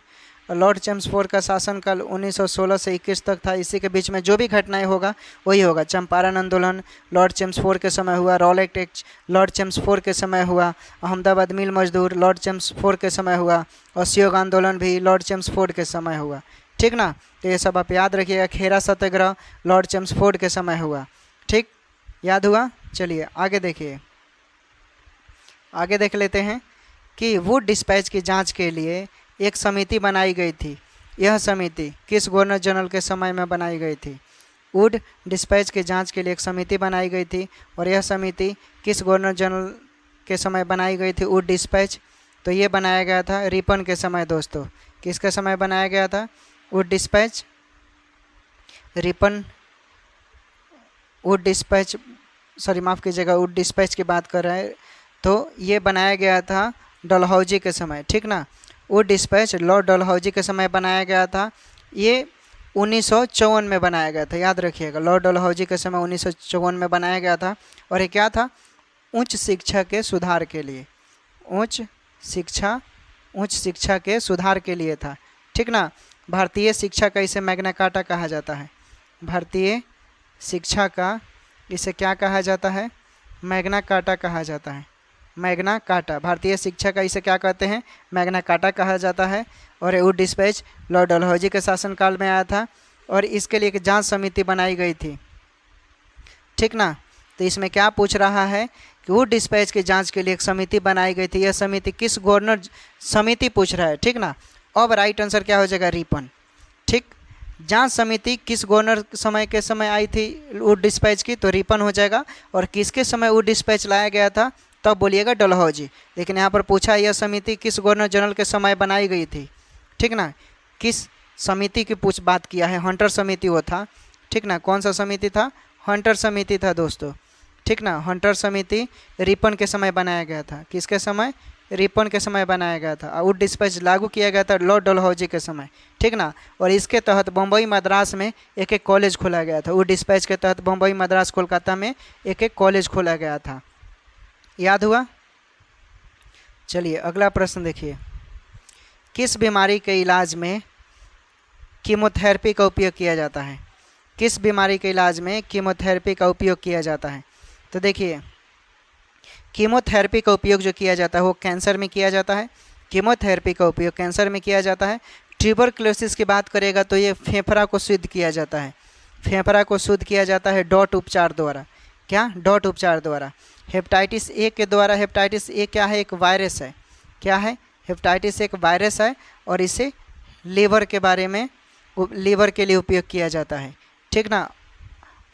लॉर्ड चेम्सफोर्ड का शासनकाल 1916 से 21 तक था। इसी के बीच में जो भी घटनाएं होगा वही होगा। चंपारण आंदोलन लॉर्ड चेम्सफोर्ड के समय हुआ, रॉलेट एक्ट लॉर्ड चेम्सफोर्ड के समय हुआ, अहमदाबाद मिल मजदूर लॉर्ड चेम्सफोर्ड के समय हुआ, असहयोग आंदोलन भी लॉर्ड चेम्सफोर्ड के समय हुआ, ठीक ना। तो ये सब आप याद रखिएगा। खेरा सत्याग्रह लॉर्ड चेम्सफोर्ड के समय हुआ, ठीक, याद हुआ। चलिए आगे देखिए, आगे देख लेते हैं कि वुड डिस्पैच की जांच के लिए एक समिति बनाई गई थी। यह समिति किस गवर्नर जनरल के समय में बनाई गई थी? वुड डिस्पैच की जांच के लिए एक समिति बनाई गई थी, और यह समिति किस गवर्नर जनरल के समय बनाई गई थी? वुड डिस्पैच, तो ये बनाया गया था रिपन के समय दोस्तों। किसके समय बनाया गया था Wood dispatch? Ripon Wood dispatch, sorry माफ़ कीजिएगा, वुड डिस्पैच की बात कर रहे हैं, तो ये बनाया गया था डलहौजी के समय, ठीक ना। वुड डिस्पैच लॉर्ड डलहौजी के समय बनाया गया था। ये 1954 में बनाया गया था, याद रखिएगा, लॉर्ड डलहौजी के समय 1954 में बनाया गया था। और ये क्या था? उच्च शिक्षा के सुधार के लिए, उच्च शिक्षा के सुधार के लिए था, ठीक ना। भारतीय शिक्षा का इसे मैग्ना कार्टा कहा जाता है। भारतीय शिक्षा का इसे क्या कहा जाता है? मैग्ना कार्टा कहा जाता है। मैग्ना कार्टा, भारतीय शिक्षा का इसे क्या कहते हैं? मैग्ना कार्टा कहा जाता है। और वुड डिस्पैच लॉर्ड डलहौजी के शासनकाल में आया था, और इसके लिए एक जांच समिति बनाई गई थी, ठीक ना। तो इसमें क्या पूछ रहा है कि वुड डिस्पैच की जांच के लिए एक समिति बनाई गई थी। यह समिति किस गवर्नर, समिति पूछ रहा है, ठीक ना। अब राइट आंसर क्या हो जाएगा? रिपन, ठीक। जांच समिति किस गवर्नर समय के समय आई थी वुड डिस्पैच की? तो रिपन हो जाएगा। और किसके समय वुड डिस्पैच लाया गया था? तब बोलिएगा डलहौजी। लेकिन यहाँ पर पूछा यह समिति किस गवर्नर जनरल के समय बनाई गई थी, ठीक ना। किस समिति की बात किया है? हंटर समिति वो था, ठीक ना। कौन सा समिति था? हंटर समिति था दोस्तों, ठीक ना। हंटर समिति रिपन के समय बनाया गया था। किसके समय? रिपन के समय बनाया गया था। वुड डिस्पैच लागू किया गया था लॉर्ड डलहौजी के समय, ठीक ना। और इसके तहत बम्बई मद्रास में एक एक कॉलेज खोला गया था। वुड डिस्पैच के तहत बम्बई मद्रास कोलकाता में एक एक कॉलेज खोला गया था। याद हुआ? चलिए अगला प्रश्न देखिए। किस बीमारी के इलाज में कीमोथेरेपी का उपयोग किया जाता है? किस बीमारी के इलाज में कीमोथेरेपी का उपयोग किया जाता है? तो देखिए, कीमोथेरेपी का उपयोग जो किया जाता है वो कैंसर में किया जाता है। कीमोथेरेपी का उपयोग कैंसर में किया जाता है। ट्यूबरक्लोसिस की बात करेगा तो ये फेफड़ा को शुद्ध किया जाता है। फेफड़ा को शुद्ध किया जाता है डॉट उपचार द्वारा। क्या? डॉट उपचार द्वारा। हेपेटाइटिस ए के द्वारा, हेपेटाइटिस ए क्या है? एक वायरस है। क्या है? हेपेटाइटिस एक वायरस है, और इसे लीवर के बारे में, लीवर के लिए उपयोग किया जाता है, ठीक ना।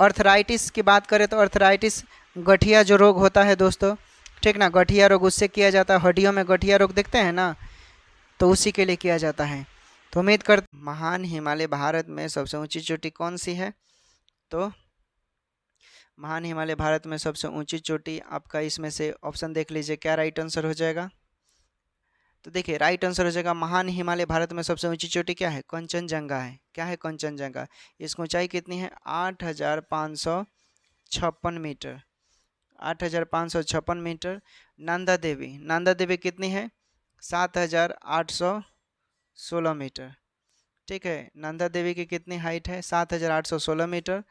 अर्थराइटिस की बात करें तो अर्थराइटिस गठिया जो रोग होता है दोस्तों, ठीक ना, गठिया रोग, उससे किया जाता है। हड्डियों में गठिया रोग देखते हैं ना, तो उसी के लिए किया जाता है। तो उम्मीद कर, महान हिमालय भारत में सबसे ऊंची चोटी कौन सी है? तो महान हिमालय भारत में सबसे ऊंची चोटी आपका, इसमें से ऑप्शन देख लीजिए क्या राइट आंसर हो जाएगा। तो देखिए राइट आंसर हो जाएगा, महान हिमालय भारत में सबसे ऊंची चोटी क्या है? कंचनजंगा है। क्या है? कंचनजंगा। इसकी ऊंचाई कितनी है? 8,556 मीटर। 8,556 मीटर। नंदा देवी, नंदा देवी कितनी है? 7,816 मीटर, ठीक है। नंदा देवी की कितनी हाइट है? 7,816 मीटर।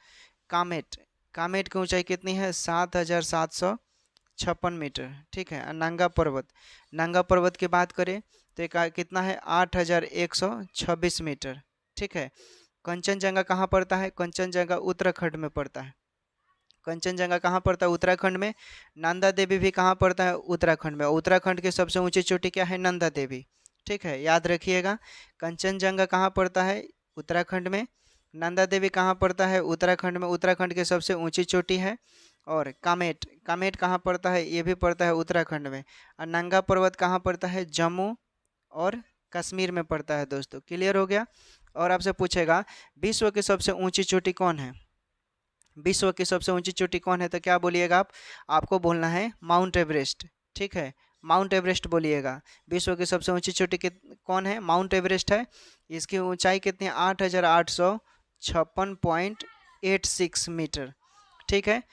कामेट, कामेट की ऊंचाई कितनी है? 7,756 मीटर, ठीक है। नंगा पर्वत, नंगा पर्वत की बात करें तो कितना है? 8,126 मीटर, ठीक है। कंचनजंगा कहाँ पड़ता है? कंचनजंगा उत्तराखंड में पड़ता है। कंचनजंगा कहाँ पड़ता है? उत्तराखंड में। नंदा देवी भी कहाँ पड़ता है? उत्तराखंड में। उत्तराखंड की सबसे ऊंची चोटी क्या है? नंदा देवी, ठीक है, याद रखिएगा। कंचनजंगा कहाँ पड़ता है? उत्तराखंड में। नंदा देवी कहाँ पड़ता है? उत्तराखंड में। उत्तराखंड की सबसे ऊंची चोटी है। और कामेट, कामेट कहाँ पड़ता है? ये भी पड़ता है उत्तराखंड में। और नंगा पर्वत कहाँ पड़ता है? जम्मू और कश्मीर में पड़ता है दोस्तों। क्लियर हो गया? और आपसे पूछेगा विश्व की सबसे ऊंची चोटी कौन है? विश्व की सबसे ऊंची चोटी कौन है? तो क्या बोलिएगा आप? आपको बोलना है माउंट एवरेस्ट, ठीक है, माउंट एवरेस्ट बोलिएगा। विश्व की सबसे ऊंची चोटी कौन है? माउंट एवरेस्ट है। इसकी ऊंचाई कितनी है? 8,856.86 मीटर, ठीक है।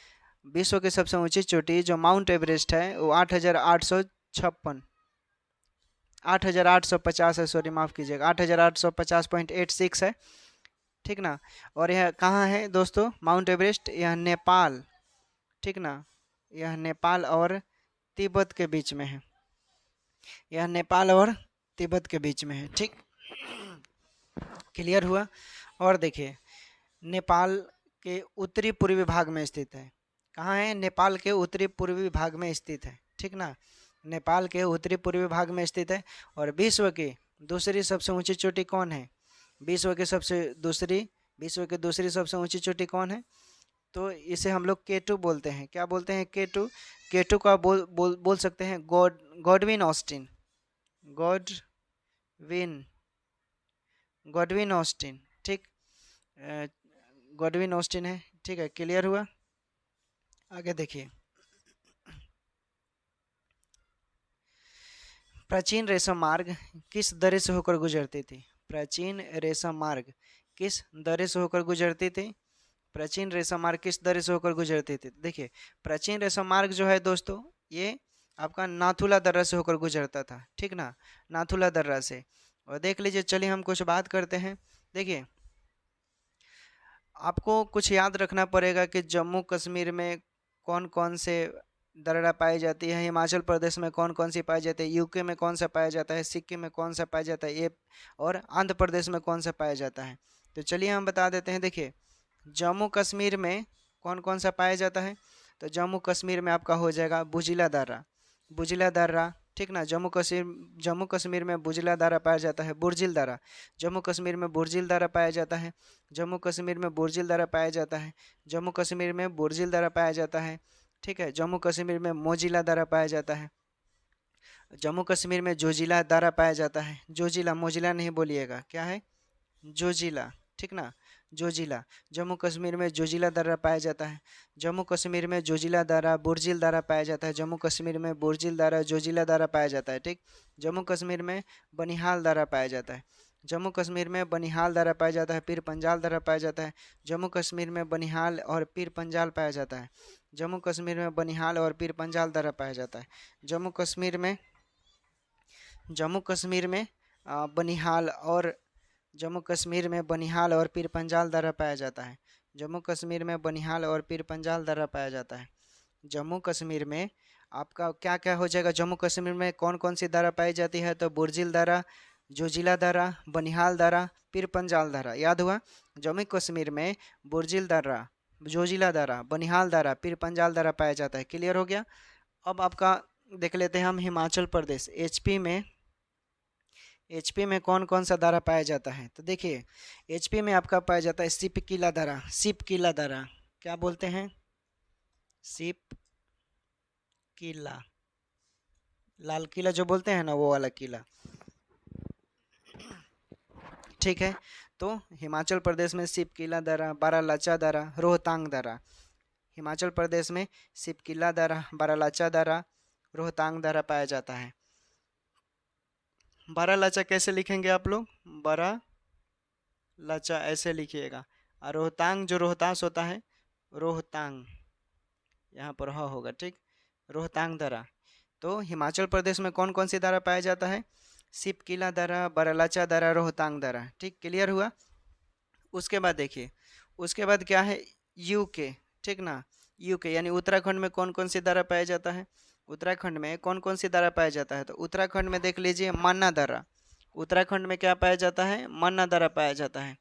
विश्व की सबसे ऊंची चोटी जो माउंट एवरेस्ट है वो 8,850 है, सॉरी माफ़ कीजिएगा, 8,850.86 है, ठीक ना। और यह कहाँ है दोस्तों? माउंट एवरेस्ट, यह नेपाल, ठीक ना, यह नेपाल और तिब्बत के बीच में है। यह नेपाल और तिब्बत के बीच में है, ठीक। क्लियर हुआ? और देखिए नेपाल के उत्तरी पूर्वी भाग में स्थित है। कहाँ है? नेपाल के उत्तरी पूर्वी भाग में स्थित है, ठीक ना। नेपाल के उत्तरी पूर्वी भाग में स्थित है। और विश्व की दूसरी सबसे ऊंची चोटी कौन है? विश्व की दूसरी सबसे ऊंची चोटी कौन है? तो इसे हम लोग K2 बोलते हैं। क्या बोलते हैं? K2। K2 का बोल सकते हैं गॉडविन ऑस्टिन। गॉडविन ऑस्टिन, ठीक। गॉडविन ऑस्टिन है, ठीक है। क्लियर हुआ? आगे देखिए, प्राचीन रेशम मार्ग किस दर्रे से होकर गुजरती थी? प्राचीन रेशम मार्ग किस दर्रे से होकर गुजरती थी? प्राचीन रेशम मार्ग किस दर्रे से होकर गुजरती थी? देखिए, प्राचीन रेशम मार्ग जो है दोस्तों, ये आपका नाथुला दर्रा से होकर गुजरता था, ठीक ना, नाथुला दर्रा से। और देख लीजिए, चलिए हम कुछ बात करते हैं। देखिए, आपको कुछ याद रखना पड़ेगा कि जम्मू कश्मीर में कौन कौन से दर्रा पाई जाती है, हिमाचल प्रदेश में कौन कौन सी पाई जाती है, यूके में कौन सा पाया जाता है, सिक्किम में कौन सा पाया जाता है, ये और आंध्र प्रदेश में कौन सा पाया जाता है। तो चलिए हम बता देते हैं। देखिए, जम्मू कश्मीर में कौन कौन सा पाया जाता है? तो जम्मू कश्मीर में आपका हो जाएगा बुजिला दर्रा, ठीक ना। जम्मू कश्मीर में बुजिला दर्रा पाया जाता है। बुर्जिल दर्रा, जम्मू कश्मीर में बुर्जिल दर्रा पाया जाता है। जम्मू कश्मीर में बुर्जिल दर्रा पाया जाता है। जम्मू कश्मीर में बुर्जिल दर्रा पाया जाता है, ठीक है। जम्मू कश्मीर में मोजिला दर्रा पाया जाता है। जम्मू कश्मीर में जोजिला दर्रा पाया जाता है। जोजिला, मोजिला नहीं बोलिएगा, क्या है? जोजिला, ठीक ना, जोजिला। जम्मू कश्मीर में जोजिला दर्रा पाया जाता है। जम्मू कश्मीर में जोजिला दर्रा, बुर्जिल दर्रा पाया जाता है। जम्मू कश्मीर में बुर्जिल दर्रा, जोजिला दर्रा पाया जाता है, ठीक। जम्मू कश्मीर में बनिहाल दर्रा पाया जाता है। जम्मू कश्मीर में बनिहाल दर्रा पाया जाता है। पीर पंजाल दर्रा पाया जाता है। जम्मू कश्मीर में बनिहाल और पीर पंजाल पाया जाता है। जम्मू कश्मीर में बनिहाल और पीर पंजाल दर्रा पाया जाता है। जम्मू कश्मीर में बनिहाल और जम्मू कश्मीर में बनिहाल और पीर पंजाल दर्रा पाया जाता है। जम्मू कश्मीर में बनिहाल और पीर पंजाल दर्रा पाया जाता है। जम्मू कश्मीर में आपका क्या क्या हो जाएगा? जम्मू कश्मीर में कौन कौन सी दर्रा पाई जाती है? तो बुर्जिल दर्रा, जोजिला दर्रा, बनिहाल दर्रा, पीर पंजाल दर्रा। याद हुआ? जम्मू कश्मीर में बुर्जिल दर्रा, जोजिला दर्रा, बनिहाल दर्रा, पीर पंजाल दर्रा पाया जाता है। क्लियर हो गया? अब आपका देख लेते हैं हम हिमाचल प्रदेश, एचपी में कौन कौन सा दर्रा पाया जाता है? तो देखिए, एचपी में आपका पाया जाता है सिपकिला दर्रा। क्या बोलते हैं? सिप किला, लाल किला जो बोलते हैं ना, वो वाला किला, ठीक है। तो हिमाचल प्रदेश में सिपकिला दर्रा, बारालाचा दर्रा, रोहतांग दर्रा। हिमाचल प्रदेश में सिपकिला दर्रा, बारालाचा दर्रा, रोहतांग दर्रा पाया जाता है। बारालाचा कैसे लिखेंगे आप लोग? बारालाचा ऐसे लिखिएगा। और रोहतांग जो रोहतास होता है, रोहतांग यहाँ पर ह होगा, ठीक। रोहतांग दर्रा। तो हिमाचल प्रदेश में कौन कौन सी दर्रा पाया जाता है? सिपकिला दर्रा, बारालाचा दर्रा, रोहतांग दर्रा, ठीक। क्लियर हुआ? उसके बाद देखिए, उसके बाद क्या है? यूके, ठीक ना। यूके यानी उत्तराखंड में कौन कौन सी दर्रा पाया जाता है? उत्तराखंड में कौन कौन सी दर्रा पाया जाता है? तो उत्तराखंड में देख लीजिए मान्ना दर्रा। उत्तराखंड में क्या पाया जाता है? मान्ना दर्रा पाया जाता है।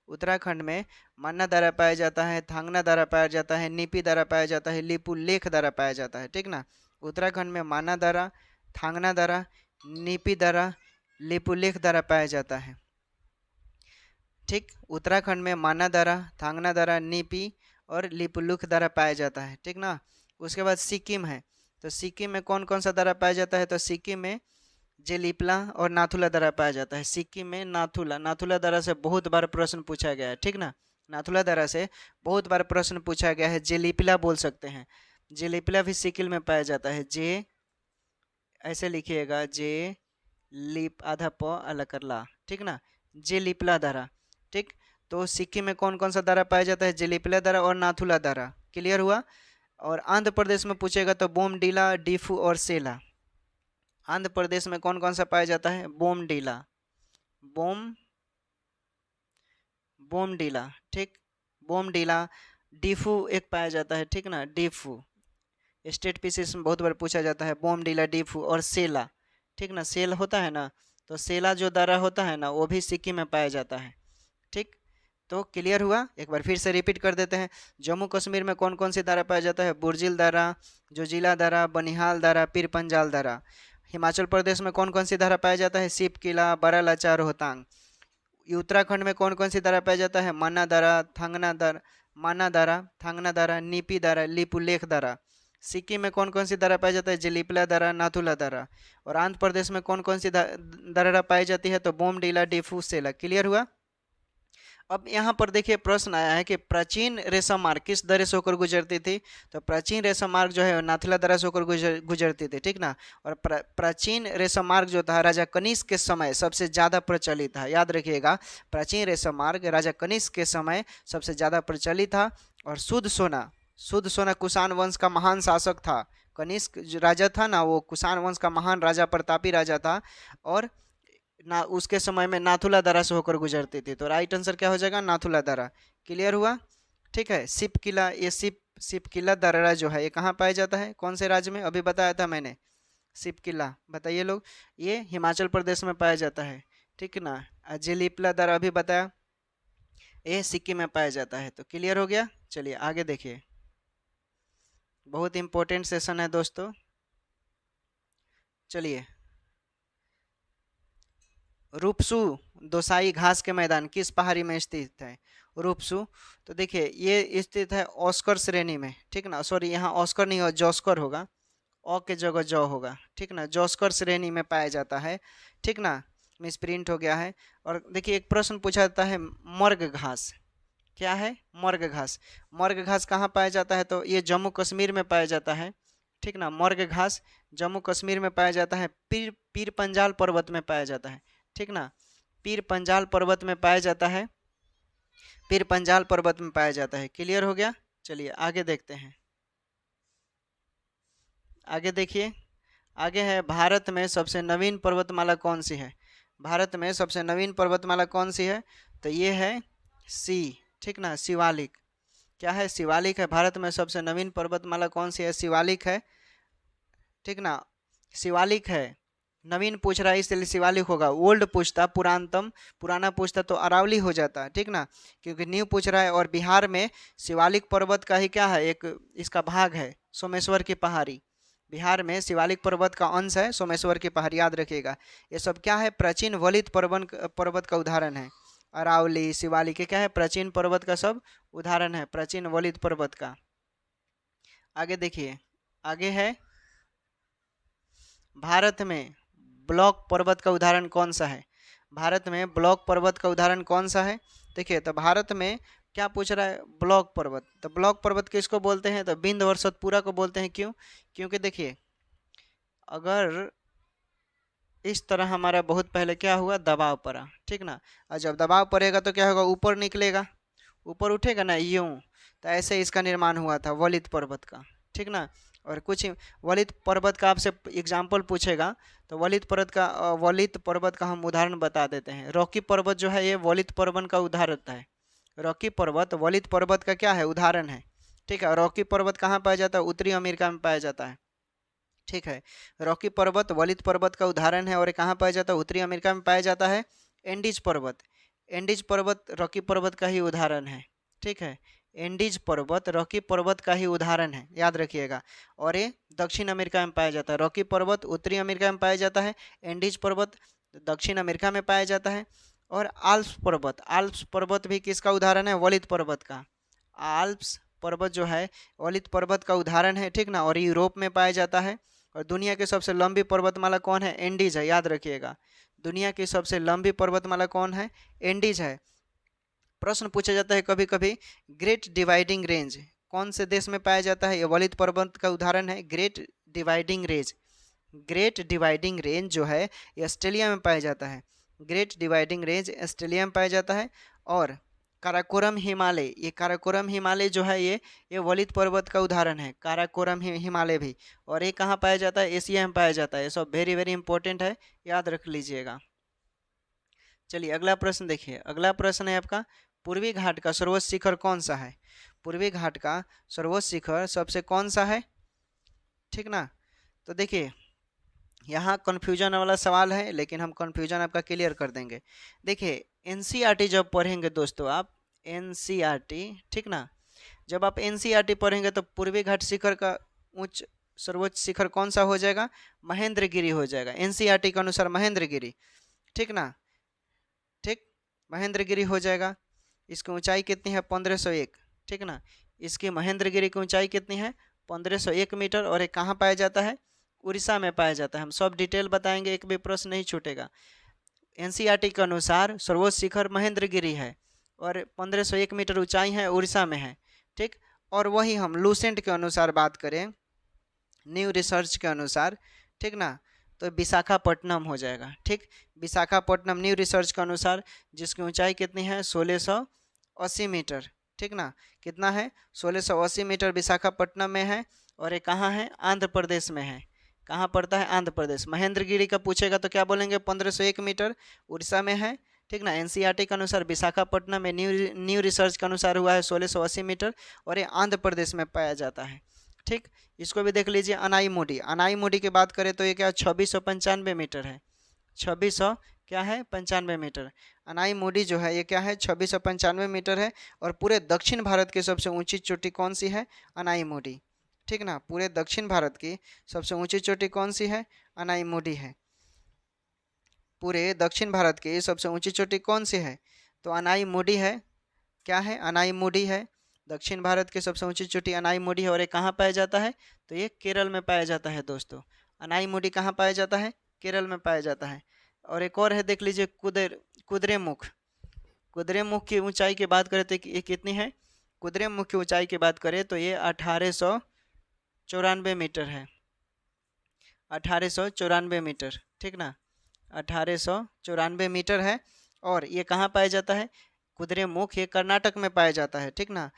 उत्तराखंड में मान्ना दर्रा पाया जाता है, थांगना दर्रा पाया जाता है, नीपी दर्रा पाया जाता है, लिपू लेख दर्रा पाया जाता है, ठीक ना। उत्तराखंड में मान्ना दर्रा, थांगना दर्रा, नीपी दर्रा, लिपू लेख दर्रा पाया जाता है, ठीक। उत्तराखंड में मान्ना दर्रा, थांगना दर्रा, नीपी और लिपुलुख दर्रा पाया जाता है, ठीक ना। उसके बाद सिक्किम है। तो सिक्किम में कौन कौन सा दर्रा पाया जाता है? तो सिक्किम में जेलिपला और नाथुला दर्रा पाया जाता है। सिक्किम में नाथुला दर्रा से बहुत बार प्रश्न पूछा गया है, ठीक ना। नाथुला दर्रा से बहुत बार प्रश्न पूछा गया है। जेलिपला बोल सकते हैं, जेलिपला भी सिक्किम में पाया जाता है। जे ऐसे लिखिएगा, जे लिप आधा प अलग ला, ठीक ना, जेलिपला दर्रा, ठीक। तो सिक्किम में कौन कौन सा दर्रा पाया जाता है? जेलिपला दर्रा और नाथुला दर्रा। क्लियर हुआ? और आंध्र प्रदेश में पूछेगा तो बोमडीला, डीफू और सेला। आंध्र प्रदेश में कौन कौन सा पाया जाता है? बोमडीला, ठीक। बोमडीला, डीफू एक पाया जाता है, ठीक ना, डीफू। स्टेट पीसीएस में बहुत बार पूछा जाता है बोमडीला, डीफू और सेला, ठीक ना। सेल होता है ना, तो सेला जो दर्रा होता है ना, वो भी सिक्किम में पाया जाता है, ठीक। तो क्लियर हुआ। एक बार फिर से रिपीट कर देते हैं। जम्मू कश्मीर में कौन कौन सी दर्रा पाया जाता है? बुर्जिल दर्रा, जोजिला दर्रा, बनिहाल दर्रा, पीर पंजाल दर्रा। हिमाचल प्रदेश में कौन कौन सी दर्रा पाया जाता है? सिप किला, बरालाचा, रोहतांग। उत्तराखंड में कौन कौन सी दर्रा पाया जाता है? मन्ना दर्रा, थांगना दर्रा, माना दर्रा, थांगना दर्रा, नीपी दर्रा, लिपुलेख दर्रा। सिक्किम में कौन कौन सी दर्रा पाई जाता है? जलीपला दर्रा, नाथुला दर्रा। और आंध्र प्रदेश में कौन कौन सी दर्रा पाई जाती है? तो बोमडीला, डिफू, सेला। क्लियर हुआ। अब यहाँ पर देखिए प्रश्न आया है कि प्राचीन रेशम मार्ग किस दर्रे से होकर गुजरती थी? तो प्राचीन रेशम मार्ग जो है नाथुला दर्रा से होकर गुजरती थी, ठीक ना। और प्राचीन रेशम मार्ग जो था राजा कनिष्क के समय सबसे ज्यादा प्रचलित था, याद रखिएगा। प्राचीन रेशम मार्ग राजा कनिष्क के समय सबसे ज्यादा प्रचलित था। और शुद्ध सोना कुषाण वंश का महान शासक था। कनिष्क जो राजा था ना, वो कुषाण वंश का महान राजा, प्रतापी राजा था। और ना उसके समय में नाथुला दर्रा से होकर गुजरती थी। तो राइट आंसर क्या हो जाएगा? नाथुला दर्रा। क्लियर हुआ, ठीक है। सिप किला, ये सिप किला दर्रा जो है ये कहाँ पाया जाता है? कौन से राज्य में? अभी बताया था मैंने। सिप किला बताइए लोग। ये हिमाचल प्रदेश में पाया जाता है, ठीक ना। जेलीपला दर्रा अभी बताया, ये सिक्किम में पाया जाता है। तो क्लियर हो गया। चलिए आगे देखिए, बहुत इंपॉर्टेंट सेशन है दोस्तों। चलिए, रूपसू दोसाई घास के मैदान किस पहाड़ी में स्थित है? रूपसू, तो देखिए ये स्थित है ऑस्कर श्रेणी में, ठीक ना। सॉरी, यहाँ ऑस्कर नहीं हो, जॉस्कर होगा। ओ के जगह जौ होगा, ठीक ना। जॉस्कर श्रेणी में पाया जाता है, ठीक ना। मिस प्रिंट हो गया है। और देखिए एक प्रश्न पूछा जाता है, मर्ग घास क्या है? मर्ग घास। मर्ग घास कहाँ पाया जाता है? तो ये जम्मू कश्मीर में पाया जाता है, ठीक ना। मर्ग घास जम्मू कश्मीर में पाया जाता है। पीर पंजाल पर्वत में पाया जाता है, ठीक ना। पीर पंजाल पर्वत में पाया जाता है, पीर पंजाल पर्वत में पाया जाता है। क्लियर हो गया। चलिए आगे देखते हैं। आगे देखिए, आगे है भारत में सबसे नवीन पर्वतमाला कौन सी है? भारत में सबसे नवीन पर्वतमाला कौन सी है? तो ये है सी, ठीक ना, शिवालिक। क्या है? शिवालिक है। भारत में सबसे नवीन पर्वतमाला कौन सी है? शिवालिक है, ठीक ना। शिवालिक है। नवीन पूछ रहा है इसलिए शिवालिक होगा। ओल्ड पूछता, पुरानतम, पुराना पूछता तो अरावली हो जाता, ठीक ना। क्योंकि न्यू पूछ रहा है। और बिहार में शिवालिक पर्वत का ही क्या है, एक इसका भाग है, सोमेश्वर की पहाड़ी। बिहार में शिवालिक पर्वत का अंश है सोमेश्वर की पहाड़ी, याद रखिएगा। ये सब क्या है? प्राचीन वलित पर्वत का उदाहरण है। अरावली, शिवालिक, ये क्या है? प्राचीन पर्वत का सब उदाहरण है, प्राचीन वलित पर्वत का। आगे देखिए, आगे है भारत में ब्लॉक पर्वत का उदाहरण कौन सा है? भारत में ब्लॉक पर्वत का उदाहरण कौन सा है? देखिए, तो भारत में क्या पूछ रहा है? ब्लॉक पर्वत। तो ब्लॉक पर्वत किसको बोलते हैं? तो बिंद और सतपुरा को बोलते हैं। क्यों? क्योंकि देखिए, अगर इस तरह हमारा बहुत पहले क्या हुआ, दबाव पड़ा, ठीक ना। और जब दबाव पड़ेगा तो क्या होगा? ऊपर निकलेगा, ऊपर उठेगा ना, यूं। तो ऐसे इसका निर्माण हुआ था वलित पर्वत का, ठीक ना। और कुछ वलित पर्वत का आपसे एग्जाम्पल पूछेगा तो वलित पर्वत का हम उदाहरण बता देते हैं। रॉकी पर्वत जो है ये वलित पर्वत का उदाहरण है। रॉकी पर्वत वलित पर्वत का क्या है? उदाहरण है, ठीक है। रॉकी पर्वत कहाँ पाया जाता है? उत्तरी अमेरिका में पाया जाता है, ठीक है। रॉकी पर्वत वलित पर्वत का उदाहरण है। और कहाँ पाया जाता है? उत्तरी अमेरिका में पाया जाता है। एंडीज पर्वत रॉकी पर्वत का ही उदाहरण है, ठीक है। एंडीज पर्वत रॉकी पर्वत का ही उदाहरण है, याद रखिएगा। और ये दक्षिण अमेरिका में पाया जाता है। रॉकी पर्वत उत्तरी अमेरिका में पाया जाता है, एंडीज पर्वत दक्षिण अमेरिका में पाया जाता है। और आल्प्स पर्वत भी किसका उदाहरण है? वलित पर्वत का। आल्प्स पर्वत जो है वलित पर्वत का उदाहरण है, ठीक ना। और यूरोप में पाया जाता है। और दुनिया की सबसे लंबी पर्वतमाला कौन है? एंडीज है, याद रखिएगा। दुनिया की सबसे लंबी पर्वतमाला कौन है? एंडीज है। प्रश्न पूछा जाता है कभी कभी, ग्रेट डिवाइडिंग रेंज कौन से देश में पाया जाता है? ये वलित पर्वत का उदाहरण है, great dividing range. Great dividing range जो है ये ऑस्ट्रेलिया में पाया जाता है। ग्रेट डिवाइडिंग रेंज ऑस्ट्रेलिया में पाया जाता है। और काराकोरम हिमालय, ये काराकोरम हिमालय जो है ये वलित पर्वत का उदाहरण है, काराकोरम हिमालय भी। और ये कहाँ पाया जाता है? एशिया में पाया जाता है। ये सब वेरी वेरी इंपॉर्टेंट है, याद रख लीजिएगा। चलिए अगला प्रश्न देखिए। अगला प्रश्न है आपका, पूर्वी घाट का सर्वोच्च शिखर कौन सा है? पूर्वी घाट का सर्वोच्च शिखर सबसे कौन सा है, ठीक ना। तो देखिए यहाँ कन्फ्यूजन वाला सवाल है, लेकिन हम कन्फ्यूजन आपका क्लियर कर देंगे। देखिए एनसीईआरटी जब पढ़ेंगे दोस्तों, आप एनसीईआरटी, ठीक ना। जब आप एनसीईआरटी पढ़ेंगे तो पूर्वी घाट शिखर का उच्च सर्वोच्च शिखर कौन सा हो जाएगा? महेंद्रगिरी हो जाएगा, एनसीईआरटी के अनुसार महेंद्रगिरी, ठीक ना, ठीक, महेंद्रगिरी हो जाएगा। इसकी ऊंचाई कितनी है? 1501, ठीक ना। इसकी महेंद्रगिरी की ऊंचाई कितनी है? 1501 मीटर। और ये कहाँ पाया जाता है? उड़ीसा में पाया जाता है। हम सब डिटेल बताएंगे, एक भी प्रश्न नहीं छूटेगा। एनसीईआरटी के अनुसार सर्वोच्च शिखर महेंद्रगिरी है और 1501 मीटर ऊंचाई है, उड़ीसा में है, ठीक। और वही हम लूसेंट के अनुसार बात करें, न्यू रिसर्च के अनुसार, ठीक ना, तो विशाखापट्टनम हो जाएगा, ठीक। विशाखापट्टनम न्यू रिसर्च के अनुसार जिसकी ऊंचाई कितनी है? 1680 मीटर, ठीक ना। कितना है? 1680 मीटर विशाखापट्टनम में है। और ये कहाँ है? आंध्र प्रदेश में है। कहाँ पड़ता है? आंध्र प्रदेश। महेंद्रगिरी का पूछेगा तो क्या बोलेंगे? 1501 मीटर, उड़ीसा में है, ठीक ना। एनसीईआरटी के अनुसार विशाखापट्टनम में, न्यू रिसर्च के अनुसार हुआ है 1680 मीटर और ये आंध्र प्रदेश में पाया जाता है, ठीक। इसको भी देख लीजिए, अनाईमुडी। अनाईमुडी की बात करें तो ये क्या? 2695 मीटर है, 2600 क्या है? 95 मीटर। अनाईमुडी जो है ये क्या है? 2695 मीटर है। और पूरे दक्षिण भारत की सबसे ऊंची चोटी कौन सी है? अनाईमुडी, ठीक ना। पूरे दक्षिण भारत की सबसे ऊंची चोटी कौन सी है? अनाईमुडी है। पूरे दक्षिण भारत की सबसे ऊंची चोटी कौन सी है? तो अनाईमुडी है। क्या है? अनाईमुडी है। दक्षिण भारत की सबसे ऊंची चोटी अनाईमुडी है। और ये कहाँ पाया जाता है? तो ये केरल में पाया जाता है दोस्तों। अनाईमुडी कहाँ पाया जाता है? केरल में पाया जाता है। और एक और है, देख लीजिए, कुद्रेमुख। कुद्रेमुख की ऊंचाई की बात करें तो ये कितनी है? कुद्रेमुख की ऊंचाई की बात करें तो ये 1894 मीटर है, 1894 मीटर, ठीक ना, 1894 मीटर है। और ये कहाँ पाया जाता है? कुद्रेमुख ये कर्नाटक में पाया जाता है, ठीक ना।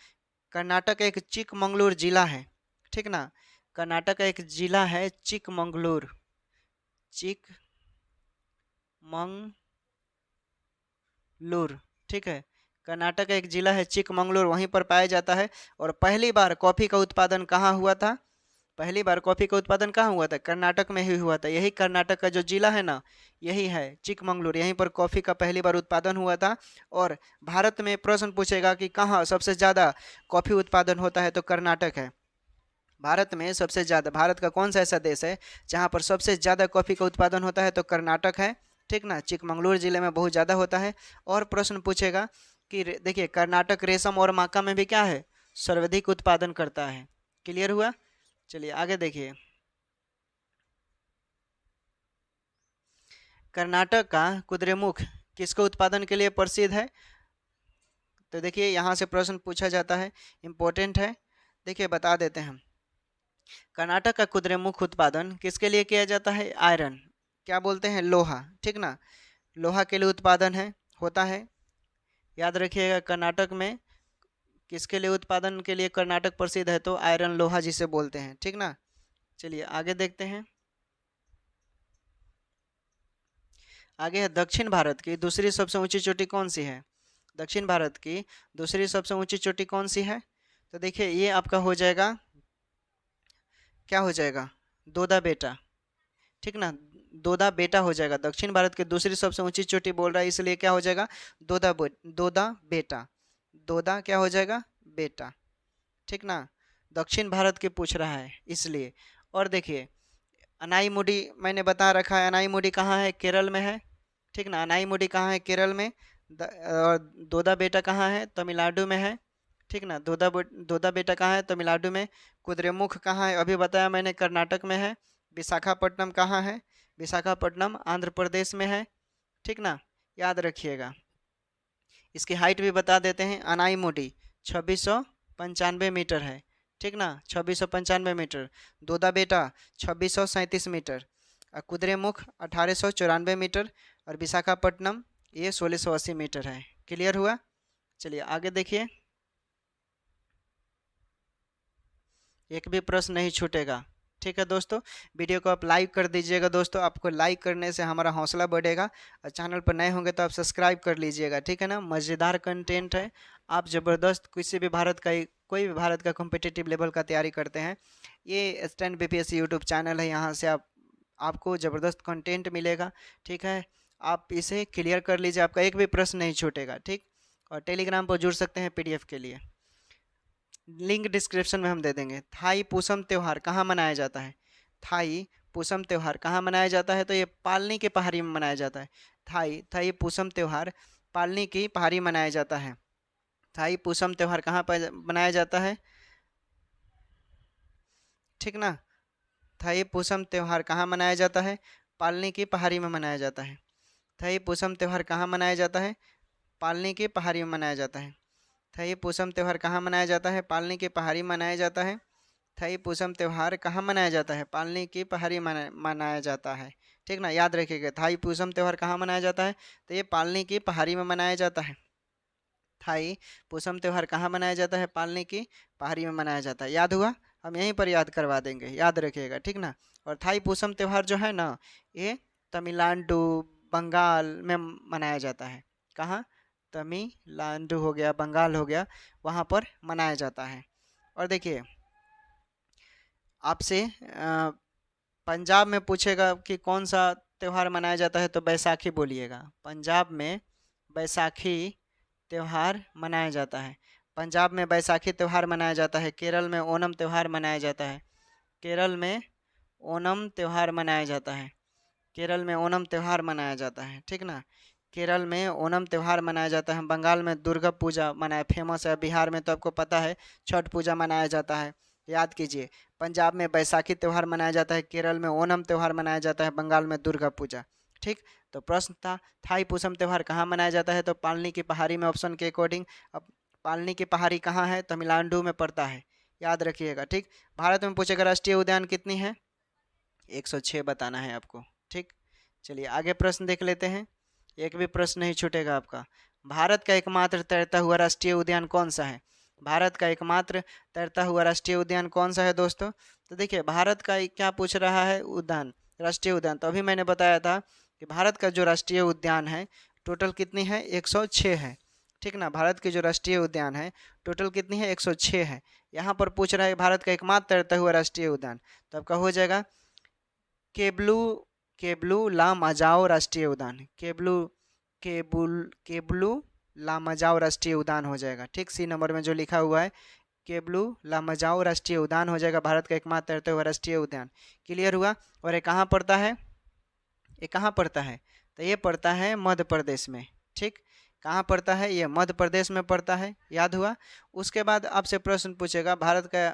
कर्नाटक एक चिकमंगलूर जिला है, ठीक ना। कर्नाटक का एक जिला है चिकमंगलूर, चिकमंगलूर, ठीक है। कर्नाटक का एक जिला है चिकमंगलूर, वहीं पर पाया जाता है। और पहली बार कॉफ़ी का उत्पादन कहाँ हुआ था? पहली बार कॉफ़ी का उत्पादन कहाँ हुआ था? कर्नाटक में ही हुआ था। यही कर्नाटक का जो जिला है ना, यही है चिकमंगलूर, यहीं पर कॉफ़ी का पहली बार उत्पादन हुआ था। और भारत में प्रश्न पूछेगा कि कहाँ सबसे ज़्यादा कॉफ़ी उत्पादन होता है, तो कर्नाटक है। भारत में सबसे ज़्यादा, भारत का कौन सा ऐसा देश है जहाँ पर सबसे ज़्यादा कॉफ़ी का उत्पादन होता है? तो कर्नाटक है, ठीक ना। चिकमंगलूर जिले में बहुत ज़्यादा होता है। और प्रश्न पूछेगा कि देखिए, कर्नाटक रेशम और माका में भी क्या है? सर्वाधिक उत्पादन करता है। क्लियर हुआ? चलिए आगे देखिए, कर्नाटक का कुद्रेमुख किसके उत्पादन के लिए प्रसिद्ध है? तो देखिए यहाँ से प्रश्न पूछा जाता है, इम्पोर्टेंट है। देखिए बता देते हैं हम। कर्नाटक का कुद्रेमुख उत्पादन किसके लिए किया जाता है? आयरन, क्या बोलते हैं? लोहा, ठीक ना। लोहा के लिए उत्पादन है, होता है। याद रखिएगा, कर्नाटक में किसके लिए उत्पादन के लिए कर्नाटक प्रसिद्ध है? तो आयरन, लोहा जिसे बोलते हैं, ठीक ना। चलिए आगे देखते हैं। आगे है, दक्षिण भारत की दूसरी सबसे ऊंची चोटी कौन सी है? दक्षिण भारत की दूसरी सबसे ऊंची चोटी कौन सी है? तो देखिए ये आपका हो जाएगा, क्या हो जाएगा? दोदा बेटा, ठीक ना। दोदा बेटा हो जाएगा। दक्षिण भारत की दूसरी सबसे ऊंची चोटी बोल रहा है, इसलिए क्या हो जाएगा? दोदा बेटा, दोदा क्या हो जाएगा? बेटा, ठीक ना। दक्षिण भारत की पूछ रहा है इसलिए। और देखिए, अनाईमुडी मैंने बता रखा है, अनाईमुडी कहाँ है? केरल में है, ठीक ना। अनाईमुडी कहाँ है? केरल में। और दोदा बेटा कहाँ है? तमिलनाडु में है, ठीक ना। दोदा बेटा कहाँ है? तमिलनाडु में। कुद्रेमुख कहाँ है? अभी बताया मैंने, कर्नाटक में है। विशाखापट्टनम कहाँ है? विशाखापट्टनम आंध्र प्रदेश में है, ठीक ना। याद रखिएगा। इसकी हाइट भी बता देते हैं। अनाईमुडी 2695 मीटर है, ठीक ना, 2695 मीटर। दोदा बेटा 2637 मीटर। और कुद्रेमुख 1894 मीटर। और विशाखापट्टनम ये 1680 मीटर है। क्लियर हुआ? चलिए आगे देखिए, एक भी प्रश्न नहीं छूटेगा, ठीक है दोस्तों। वीडियो को आप लाइक कर दीजिएगा दोस्तों, आपको लाइक करने से हमारा हौसला बढ़ेगा। और चैनल पर नए होंगे तो आप सब्सक्राइब कर लीजिएगा, ठीक है ना। मज़ेदार कंटेंट है। आप ज़बरदस्त किसी भी भारत का, कोई भी भारत का कॉम्पिटिटिव लेवल का तैयारी करते हैं, ये स्टैंड बीपीएससी यूट्यूब चैनल है, यहाँ से आपको ज़बरदस्त कंटेंट मिलेगा, ठीक है। आप इसे क्लियर कर लीजिए, आपका एक भी प्रश्न नहीं छूटेगा, ठीक। और टेलीग्राम पर जुड़ सकते हैं पीडीएफ के लिए, लिंक डिस्क्रिप्शन में हम दे देंगे। थाई पूसम त्यौहार कहाँ मनाया जाता है? थाई पूसम त्यौहार कहाँ मनाया जाता है? तो ये पालनी की पहाड़ी में मनाया जाता है। थाई पूसम त्यौहार पालनी की पहाड़ी मनाया जाता है। थाई पूसम त्यौहार कहाँ पर मनाया जाता है? ठीक ना, थाई पूसम त्यौहार कहाँ मनाया जाता है? पालनी की पहाड़ी में मनाया जाता है। थाई पूसम त्यौहार कहाँ मनाया जाता है? पालनी की पहाड़ी में मनाया जाता है। थाई पूसम त्यौहार कहाँ मनाया जाता है? पालनी की पहाड़ी में मनाया जाता है। थाई पूसम त्यौहार कहाँ मनाया जाता है? पालनी की पहाड़ी मनाया जाता है। ठीक ना, याद रखिएगा, थाई पूसम त्यौहार कहाँ मनाया जाता है? तो ये पालनी की पहाड़ी में मनाया जाता है। थाई पूसम त्यौहार कहाँ मनाया जाता है? पालनी की पहाड़ी में मनाया जाता है। याद हुआ? हम यहीं पर याद करवा देंगे, याद रखिएगा, ठीक ना। और थाई पूसम त्यौहार जो है ना, ये तमिलनाडु, बंगाल में मनाया जाता है। कहाँ? तमिलनाडु हो गया, बंगाल हो गया, वहाँ पर मनाया जाता है। और देखिए, आपसे पंजाब में पूछेगा कि कौन सा त्यौहार मनाया जाता है, तो बैसाखी बोलिएगा। पंजाब में बैसाखी त्यौहार मनाया जाता है। पंजाब में बैसाखी त्यौहार मनाया जाता है। केरल में ओणम त्यौहार मनाया जाता है। केरल में ओणम त्यौहार मनाया जाता है। केरल में ओणम त्यौहार मनाया जाता है, ठीक ना। केरल में ओणम त्यौहार मनाया जाता है। बंगाल में दुर्गा पूजा मनाया फेमस है। बिहार में तो आपको पता है छठ पूजा मनाया जाता है, याद कीजिए। पंजाब में बैसाखी त्यौहार मनाया जाता है। केरल में ओणम त्यौहार मनाया जाता है। बंगाल में दुर्गा पूजा, ठीक। तो प्रश्न था थाई पूसम त्यौहार कहाँ मनाया जाता है? तो पालनी की पहाड़ी में, ऑप्शन के अकॉर्डिंग। अब पालनी की पहाड़ी कहाँ है? तमिलनाडु में पड़ता है, याद रखिएगा, ठीक। भारत में पूछेगा राष्ट्रीय उद्यान कितनी है? 106 बताना है आपको, ठीक। चलिए आगे प्रश्न देख लेते हैं, एक भी प्रश्न नहीं छूटेगा आपका। भारत का एकमात्र तैरता हुआ राष्ट्रीय उद्यान कौन सा है? भारत का एकमात्र तैरता हुआ राष्ट्रीय उद्यान कौन सा है दोस्तों? तो देखिए, भारत का क्या पूछ रहा है? उद्यान, राष्ट्रीय उद्यान। तो अभी मैंने बताया था कि भारत का जो राष्ट्रीय उद्यान है टोटल कितनी है? 106 है, ठीक ना। भारत की जो राष्ट्रीय उद्यान है टोटल कितनी है? 106 है। यहाँ पर पूछ रहा है भारत का एकमात्र तैरता हुआ राष्ट्रीय उद्यान, तो आपका हो जाएगा केबलू केबलू लामाजाओ राष्ट्रीय उद्यान। केबलू लामाजाओ राष्ट्रीय उद्यान हो जाएगा, ठीक। सी नंबर में जो लिखा हुआ है केबलू लामाजाओ राष्ट्रीय उद्यान हो जाएगा भारत का एकमात्र तैरते हुए राष्ट्रीय उद्यान। क्लियर हुआ? और ये कहाँ पड़ता है? ये कहाँ पड़ता है? तो ये पड़ता है मध्य प्रदेश में, ठीक। कहाँ पड़ता है? ये मध्य प्रदेश में पड़ता है, याद हुआ। उसके बाद आपसे प्रश्न पूछेगा भारत का,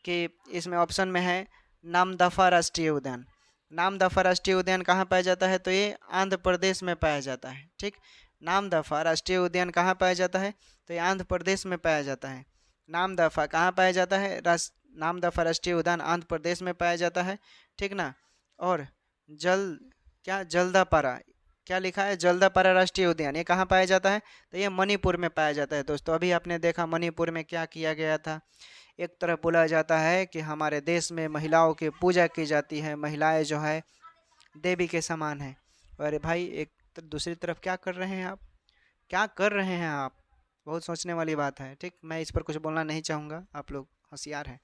कि इसमें ऑप्शन में है नामदफा राष्ट्रीय उद्यान। नामदफा राष्ट्रीय उद्यान कहाँ पाया जाता है? तो ये आंध्र प्रदेश में पाया जाता है, ठीक। नामदफा राष्ट्रीय उद्यान कहाँ पाया जाता है? तो ये आंध्र प्रदेश में पाया जाता है। नामदफा कहाँ पाया जाता है? नामदफा राष्ट्रीय उद्यान आंध्र प्रदेश में पाया जाता है, ठीक ना। और जल्दापारा, क्या लिखा है? जल्दापारा राष्ट्रीय उद्यान, ये कहाँ पाया जाता है? तो ये मणिपुर में पाया जाता है दोस्तों। अभी आपने देखा मणिपुर में क्या किया गया था। एक तरफ बोला जाता है कि हमारे देश में महिलाओं की पूजा की जाती है, महिलाएं जो है देवी के समान है। अरे भाई, दूसरी तरफ क्या कर रहे हैं आप? क्या कर रहे हैं आप? बहुत सोचने वाली बात है, ठीक। मैं इस पर कुछ बोलना नहीं चाहूँगा, आप लोग होशियार हैं,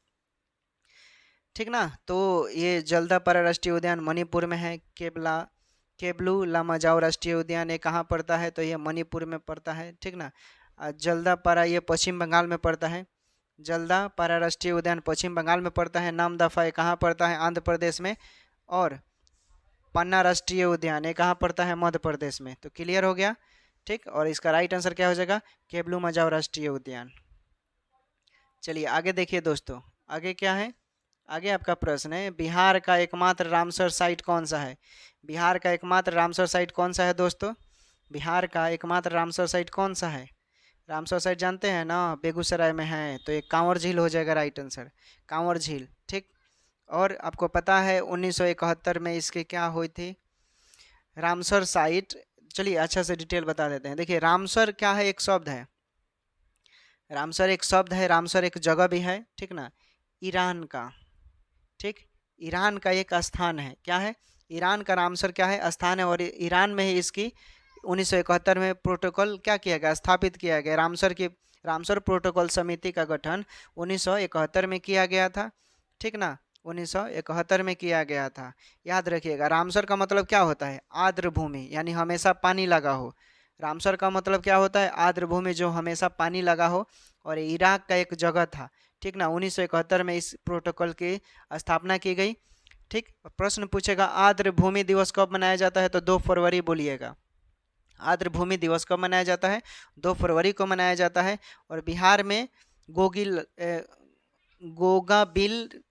ठीक ना। तो ये जल्दापारा राष्ट्रीय उद्यान मणिपुर में है। केबलू लामाजाओ राष्ट्रीय उद्यान ये कहाँ पड़ता है? तो ये मणिपुर में पड़ता है, ठीक ना। जल्दापारा ये पश्चिम बंगाल में पड़ता है। जल्दापारा राष्ट्रीय उद्यान पश्चिम बंगाल में पड़ता है। नामदफा ये कहाँ पड़ता है? आंध्र प्रदेश में। और पन्ना राष्ट्रीय उद्यान ये कहाँ पड़ता है? मध्य प्रदेश में। तो क्लियर हो गया, ठीक। और इसका राइट आंसर क्या हो जाएगा? केबलू मजाओ राष्ट्रीय उद्यान। चलिए आगे देखिए दोस्तों, आगे क्या है? आगे आपका प्रश्न है बिहार का एकमात्र रामसर साइट कौन सा है? बिहार का एकमात्र रामसर साइट कौन सा है दोस्तों? बिहार का एकमात्र रामसर साइट कौन सा है? रामसर साइट जानते हैं ना, बेगूसराय में है। तो एक कांवर झील हो जाएगा राइट आंसर, कांवर झील, ठीक। और आपको पता है 1971 में इसकी क्या हुई थी? रामसर साइट, चलिए अच्छा से डिटेल बता देते हैं। देखिए, रामसर क्या है? एक शब्द है। रामसर एक शब्द है, रामसर एक जगह भी है, ठीक ना। ईरान का, ठीक, ईरान का एक स्थान है। क्या है? ईरान का रामसर क्या है? स्थान है। और ईरान में ही इसकी 1971 में प्रोटोकॉल क्या किया गया? स्थापित किया गया। रामसर प्रोटोकॉल समिति का गठन 1971 में किया गया था, ठीक ना। 1971 में किया गया था, याद रखिएगा। रामसर का मतलब क्या होता है? आर्द्र भूमि, यानी हमेशा पानी लगा हो। रामसर का मतलब क्या होता है? आर्द्र भूमि जो हमेशा पानी लगा हो। और इराक का एक जगह था, ठीक ना, 1971 में इस प्रोटोकॉल की स्थापना की गई। ठीक, प्रश्न पूछेगा आर्द्र भूमि दिवस कब मनाया जाता है? तो 2 फरवरी बोलिएगा। आर्द्र भूमि दिवस कब मनाया जाता है? 2 फरवरी को मनाया जाता है। और बिहार में गोगाबिल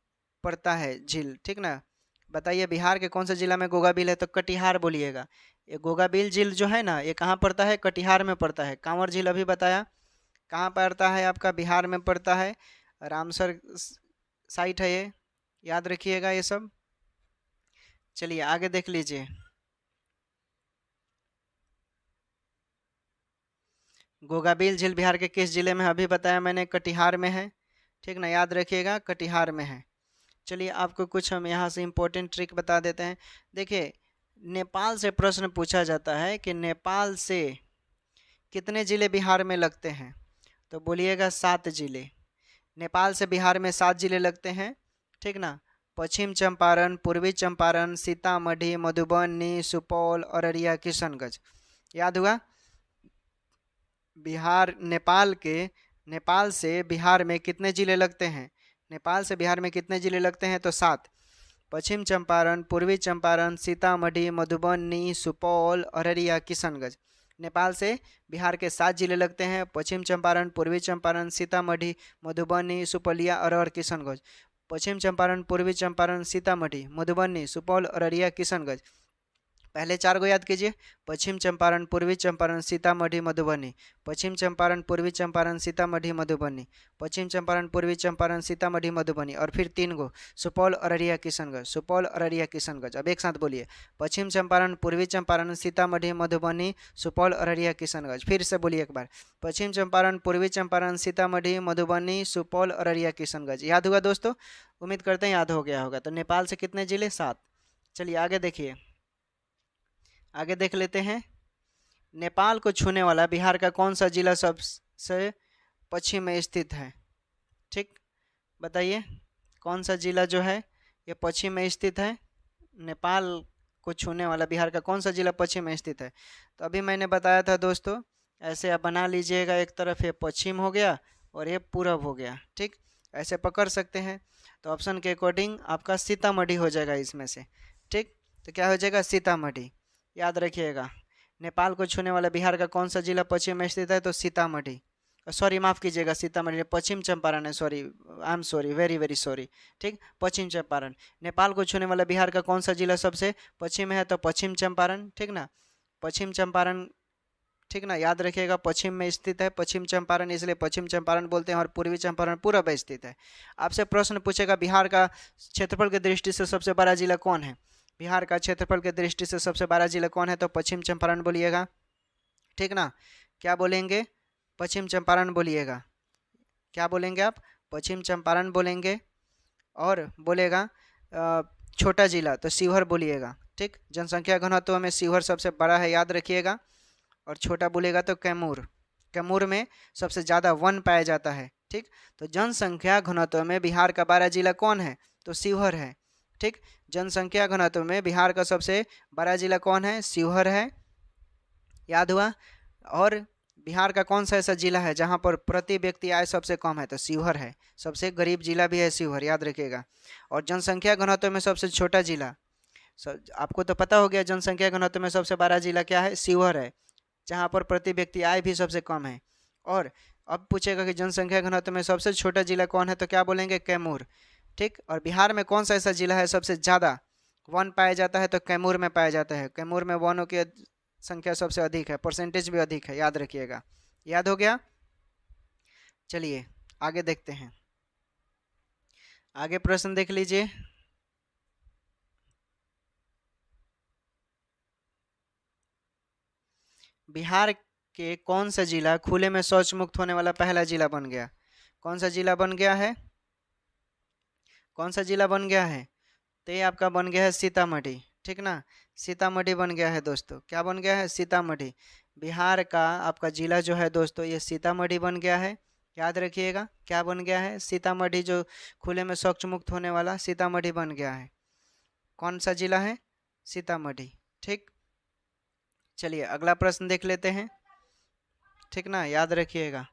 पड़ता है झील, ठीक ना। बताइए बिहार के कौन से जिला में गोगाबिल है? तो कटिहार बोलिएगा। ये गोगाबिल झील जो है ना, ये कहाँ पड़ता है? कटिहार में पड़ता है। कांवर झील अभी बताया कहाँ पड़ता है, आपका बिहार में पड़ता है। रामसर साइट है ये, याद रखिएगा ये सब। चलिए आगे देख लीजिए। गोगाबिल झील बिहार के किस जिले में है? अभी बताया मैंने, कटिहार में है, ठीक ना, याद रखिएगा कटिहार में है। चलिए आपको कुछ हम यहाँ से इम्पोर्टेंट ट्रिक बता देते हैं। देखिए, नेपाल से प्रश्न पूछा जाता है कि नेपाल से कितने जिले बिहार में लगते हैं? तो बोलिएगा 7 जिले। नेपाल से बिहार में 7 जिले लगते हैं, ठीक ना। पश्चिम चंपारण, पूर्वी चंपारण, सीतामढ़ी, मधुबनी, सुपौल, अररिया, किशनगंज। याद हुआ? नेपाल से बिहार में कितने जिले लगते हैं? नेपाल से बिहार में कितने जिले लगते हैं? तो 7। पश्चिम चंपारण, पूर्वी चंपारण, सीतामढ़ी, मधुबनी, सुपौल, अररिया, किशनगंज। नेपाल से बिहार के 7 जिले लगते हैं। पश्चिम चंपारण, पूर्वी चंपारण, सीतामढ़ी, मधुबनी, सुपौलिया, अररिया, किशनगंज। पश्चिम चंपारण, पूर्वी चंपारण, सीतामढ़ी, मधुबनी, सुपौल, अररिया, किशनगंज। पहले 4 को याद कीजिए। पश्चिम चंपारण, पूर्वी चंपारण, सीतामढ़ी, मधुबनी। पश्चिम चंपारण, पूर्वी चंपारण, सीतामढ़ी, मधुबनी। पश्चिम चंपारण, पूर्वी चंपारण, सीतामढ़ी, मधुबनी। और फिर 3 गो, सुपौल, अररिया, किशनगंज। सुपौल, अररिया, किशनगंज। अब एक साथ बोलिए, पश्चिम चंपारण, पूर्वी चंपारण, सीतामढ़ी, मधुबनी, सुपौल, अररिया, किशनगंज। फिर से बोलिए एक बार, पश्चिम चंपारण, पूर्वी चंपारण, सीतामढ़ी, मधुबनी, सुपौल, अररिया, किशनगंज। याद हुआ दोस्तों? उम्मीद करते हैं याद हो गया होगा। तो नेपाल से कितने जिले? 7। चलिए आगे देखिए, आगे देख लेते हैं। नेपाल को छूने वाला बिहार का कौन सा जिला सबसे पश्चिम में स्थित है? ठीक, बताइए कौन सा जिला जो है ये पश्चिम में स्थित है? नेपाल को छूने वाला बिहार का कौन सा जिला पश्चिम में स्थित है? तो अभी मैंने बताया था दोस्तों, ऐसे आप बना लीजिएगा, एक तरफ ये पश्चिम हो गया और ये पूरब हो गया, ठीक, ऐसे पकड़ सकते हैं। तो ऑप्शन के अकॉर्डिंग आपका सीतामढ़ी हो जाएगा इसमें से, ठीक। तो क्या हो जाएगा? सीतामढ़ी। याद रखिएगा, नेपाल को छूने वाला बिहार का कौन सा जिला पश्चिम में स्थित है? तो सीतामढ़ी। सॉरी, माफ़ कीजिएगा, सीतामढ़ी पश्चिम चंपारण है, sorry, I am sorry, very very sorry, ठीक, पश्चिम चंपारण। नेपाल को छूने वाला बिहार का कौन सा जिला सबसे पश्चिम में है? तो पश्चिम चंपारण, ठीक ना, पश्चिम चंपारण, ठीक ना, याद रखिएगा पश्चिम में स्थित है पश्चिम चंपारण, इसलिए पश्चिम चंपारण बोलते हैं। और पूर्वी चंपारण पूरब में स्थित है। आपसे प्रश्न पूछेगा बिहार का क्षेत्रफल की दृष्टि से सबसे बड़ा जिला कौन है? बिहार का क्षेत्रफल की दृष्टि से सबसे बड़ा जिला कौन है? तो पश्चिम चंपारण बोलिएगा, ठीक ना। क्या बोलेंगे? पश्चिम चंपारण बोलिएगा। क्या बोलेंगे आप? पश्चिम चंपारण बोलेंगे। और बोलेगा छोटा जिला तो शिवहर बोलिएगा, ठीक। जनसंख्या घनत्व में शिवहर सबसे बड़ा है, याद रखिएगा। और छोटा बोलेगा तो कैमूर। कैमूर में सबसे ज़्यादा वन पाया जाता है, ठीक। तो जनसंख्या घनत्व में बिहार का 12 जिला कौन है? तो शिवहर है, ठीक। जनसंख्या घनत्व में बिहार का सबसे बड़ा जिला कौन है? शिवहर है। याद हुआ? और बिहार का कौन सा ऐसा जिला है जहां पर प्रति व्यक्ति आय सबसे कम है? तो शिवहर है। सबसे गरीब जिला भी है शिवहर, याद रखिएगा। और जनसंख्या घनत्व में सबसे छोटा जिला, आपको तो पता हो गया, जनसंख्या घनत्व में सबसे बड़ा जिला क्या है? शिवहर है, जहाँ पर प्रति व्यक्ति आय भी सबसे कम है। और अब पूछेगा कि जनसंख्या घनत्व में सबसे छोटा जिला कौन है? तो क्या बोलेंगे? कैमूर, ठीक। और बिहार में कौन सा ऐसा जिला है सबसे ज़्यादा वन पाया जाता है? तो कैमूर में पाया जाता है। कैमूर में वनों की संख्या सबसे अधिक है, परसेंटेज भी अधिक है, याद रखिएगा। याद हो गया? चलिए आगे देखते हैं, आगे प्रश्न देख लीजिए। बिहार के कौन सा जिला खुले में शौच मुक्त होने वाला पहला जिला बन गया? कौन सा जिला बन गया है? कौन सा जिला बन गया है? तो ये आपका बन गया है सीतामढ़ी, ठीक ना। सीतामढ़ी बन गया है दोस्तों। क्या बन गया है? सीतामढ़ी। बिहार का आपका जिला जो है दोस्तों, ये सीतामढ़ी बन गया है। याद रखिएगा, क्या बन गया है? सीतामढ़ी। जो खुले में शौच मुक्त होने वाला सीतामढ़ी बन गया है। कौन सा जिला है? सीतामढ़ी, ठीक। चलिए अगला प्रश्न देख लेते हैं। ठीक ना, याद रखिएगा।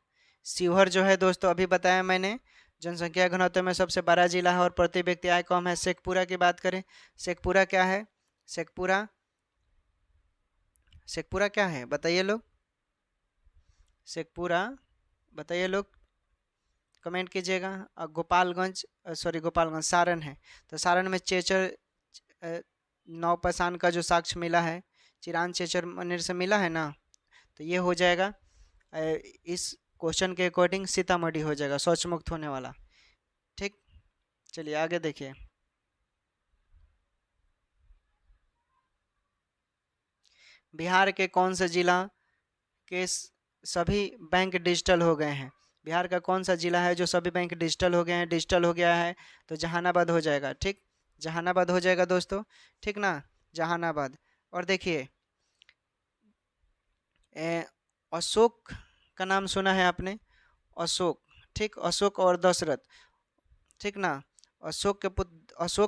शिवहर जो है दोस्तों अभी बताया मैंने, जनसंख्या घनत्व में सबसे बड़ा जिला है और प्रति व्यक्ति आय कम है। शेखपुरा की बात करें, शेखपुरा क्या है, शेखपुरा शेखपुरा क्या है बताइए लोग, शेखपुरा बताइए लोग, कमेंट कीजिएगा। गोपालगंज, सॉरी गोपालगंज सारण है, तो सारण में चेचर नौपाषाण का जो साक्ष्य मिला है, चिरान चेचर मंदिर से मिला है ना, तो ये हो जाएगा इस क्वेश्चन के अकॉर्डिंग सीतामढ़ी हो जाएगा शौच मुक्त होने वाला। ठीक, चलिए आगे देखिए। बिहार के कौन से जिला के सभी बैंक डिजिटल हो गए हैं? बिहार का कौन सा जिला है जो सभी बैंक डिजिटल हो गए हैं? डिजिटल हो गया है तो जहानाबाद हो जाएगा। ठीक, जहानाबाद हो जाएगा दोस्तों, ठीक ना, जहानाबाद। और देखिए अशोक का नाम सुना है आपने, अशोक, ठीक, अशोक और दशरथ, ठीक ना, अशोक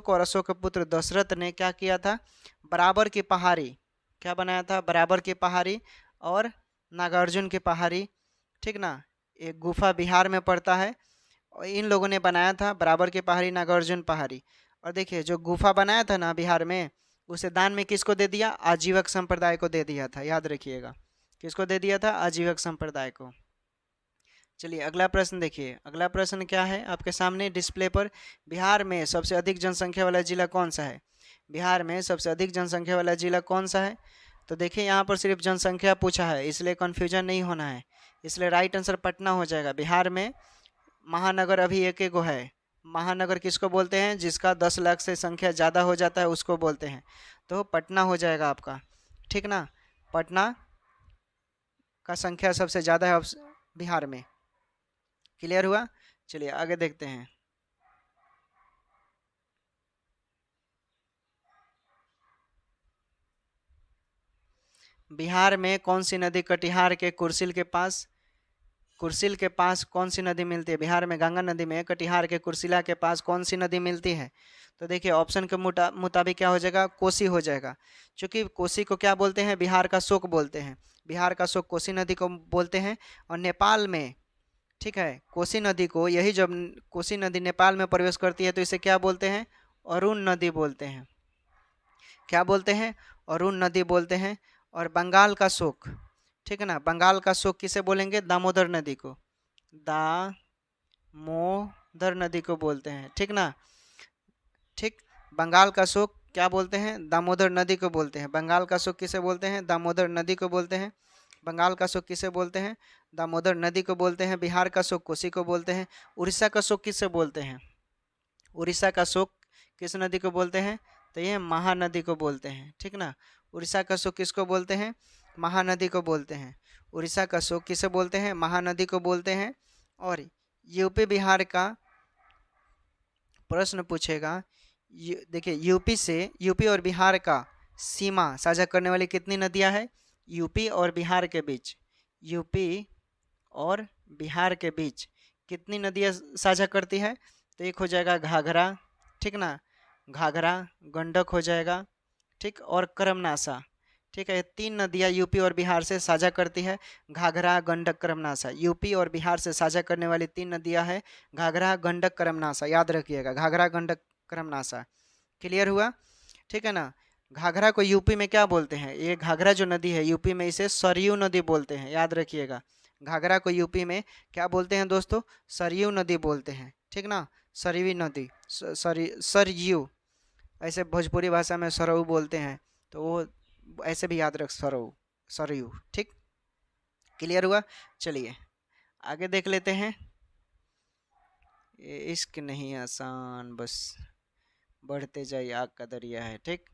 और अशोक के पुत्र दशरथ ने क्या किया था, बराबर की पहाड़ी, क्या बनाया था, बराबर की पहाड़ी और नागार्जुन की पहाड़ी, ठीक ना, एक गुफा बिहार में पड़ता है और इन लोगों ने बनाया था बराबर की पहाड़ी, नागार्जुन पहाड़ी। और देखिए जो गुफा बनाया था ना बिहार में, उसे दान में किसको दे दिया, आजीवक संप्रदाय को दे दिया था, याद रखिएगा, किसको दे दिया था, आजीवक संप्रदाय को। चलिए अगला प्रश्न देखिए, अगला प्रश्न क्या है आपके सामने डिस्प्ले पर, बिहार में सबसे अधिक जनसंख्या वाला जिला कौन सा है? बिहार में सबसे अधिक जनसंख्या वाला जिला कौन सा है? तो देखिए यहाँ पर सिर्फ जनसंख्या पूछा है, इसलिए कन्फ्यूजन नहीं होना है, इसलिए राइट आंसर पटना हो जाएगा। बिहार में महानगर अभी एक एक है, महानगर किसको बोलते हैं, जिसका 10 लाख से संख्या ज़्यादा हो जाता है उसको बोलते हैं, तो पटना हो जाएगा आपका, ठीक ना, पटना का संख्या सबसे ज़्यादा है बिहार में। क्लियर हुआ, चलिए आगे देखते हैं। बिहार में कौन सी नदी कटिहार के कुर्सिल के पास कौन सी नदी मिलती है? बिहार में गंगा नदी में कटिहार के कुर्सिला के पास कौन सी नदी मिलती है? तो देखिए ऑप्शन के मुताबिक क्या हो जाएगा, कोसी हो जाएगा, क्योंकि कोसी को क्या बोलते हैं, बिहार का शोक बोलते हैं, बिहार का शोक कोसी नदी को बोलते हैं। और नेपाल में, ठीक है, कोसी नदी को, यही जब कोसी नदी नेपाल में प्रवेश करती है तो इसे क्या बोलते हैं, अरुण नदी बोलते हैं, क्या बोलते हैं, अरुण नदी बोलते हैं। और बंगाल का शोक, ठीक है ना, बंगाल का शोक किसे बोलेंगे, दामोदर नदी को, दामोदर नदी को बोलते हैं, ठीक ना, ठीक, बंगाल का शोक क्या बोलते हैं, दामोदर नदी को बोलते हैं। बंगाल का शोक किसे बोलते हैं, दामोदर नदी को बोलते हैं। बंगाल का शोक किसे बोलते हैं, दामोदर नदी को बोलते हैं। बिहार का शोक कोसी को बोलते हैं। उड़ीसा का शोक किससे बोलते हैं, उड़ीसा का शोक किस नदी को बोलते हैं, तो ये महानदी को बोलते हैं, ठीक ना, उड़ीसा का शोक किसको बोलते हैं, महानदी को बोलते हैं। उड़ीसा का शोक किसे बोलते हैं, महानदी को बोलते हैं। और यूपी बिहार का प्रश्न पूछेगा, देखिए यूपी और बिहार का सीमा साझा करने वाली कितनी नदियां हैं, यूपी और बिहार के बीच, यूपी और बिहार के बीच कितनी नदियां साझा करती है, तो एक हो जाएगा घाघरा, ठीक ना, घाघरा, गंडक हो जाएगा, ठीक, और करमनासा, ठीक है, 3 नदियां यूपी और बिहार से साझा करती है, घाघरा, गंडक, करमनासा। यूपी और बिहार से साझा करने वाली 3 नदियां हैं, घाघरा, गंडक, करमनासा, याद रखिएगा, घाघरा, गंडक, करमनासा। क्लियर हुआ, ठीक है ना। घाघरा को यूपी में क्या बोलते हैं, ये घाघरा जो नदी है यूपी में इसे सरयू नदी बोलते हैं, याद रखिएगा, घाघरा को यूपी में क्या बोलते हैं दोस्तों, सरयू नदी बोलते हैं, ठीक ना, सरयू नदी, सरयू, ऐसे भोजपुरी भाषा में सरयू बोलते हैं, तो वो ऐसे भी याद रख, सरयू, ठीक, क्लियर हुआ। चलिए आगे देख लेते हैं। ये इश्क नहीं आसान, बस बढ़ते जाइए, आग का दरिया है, ठीक।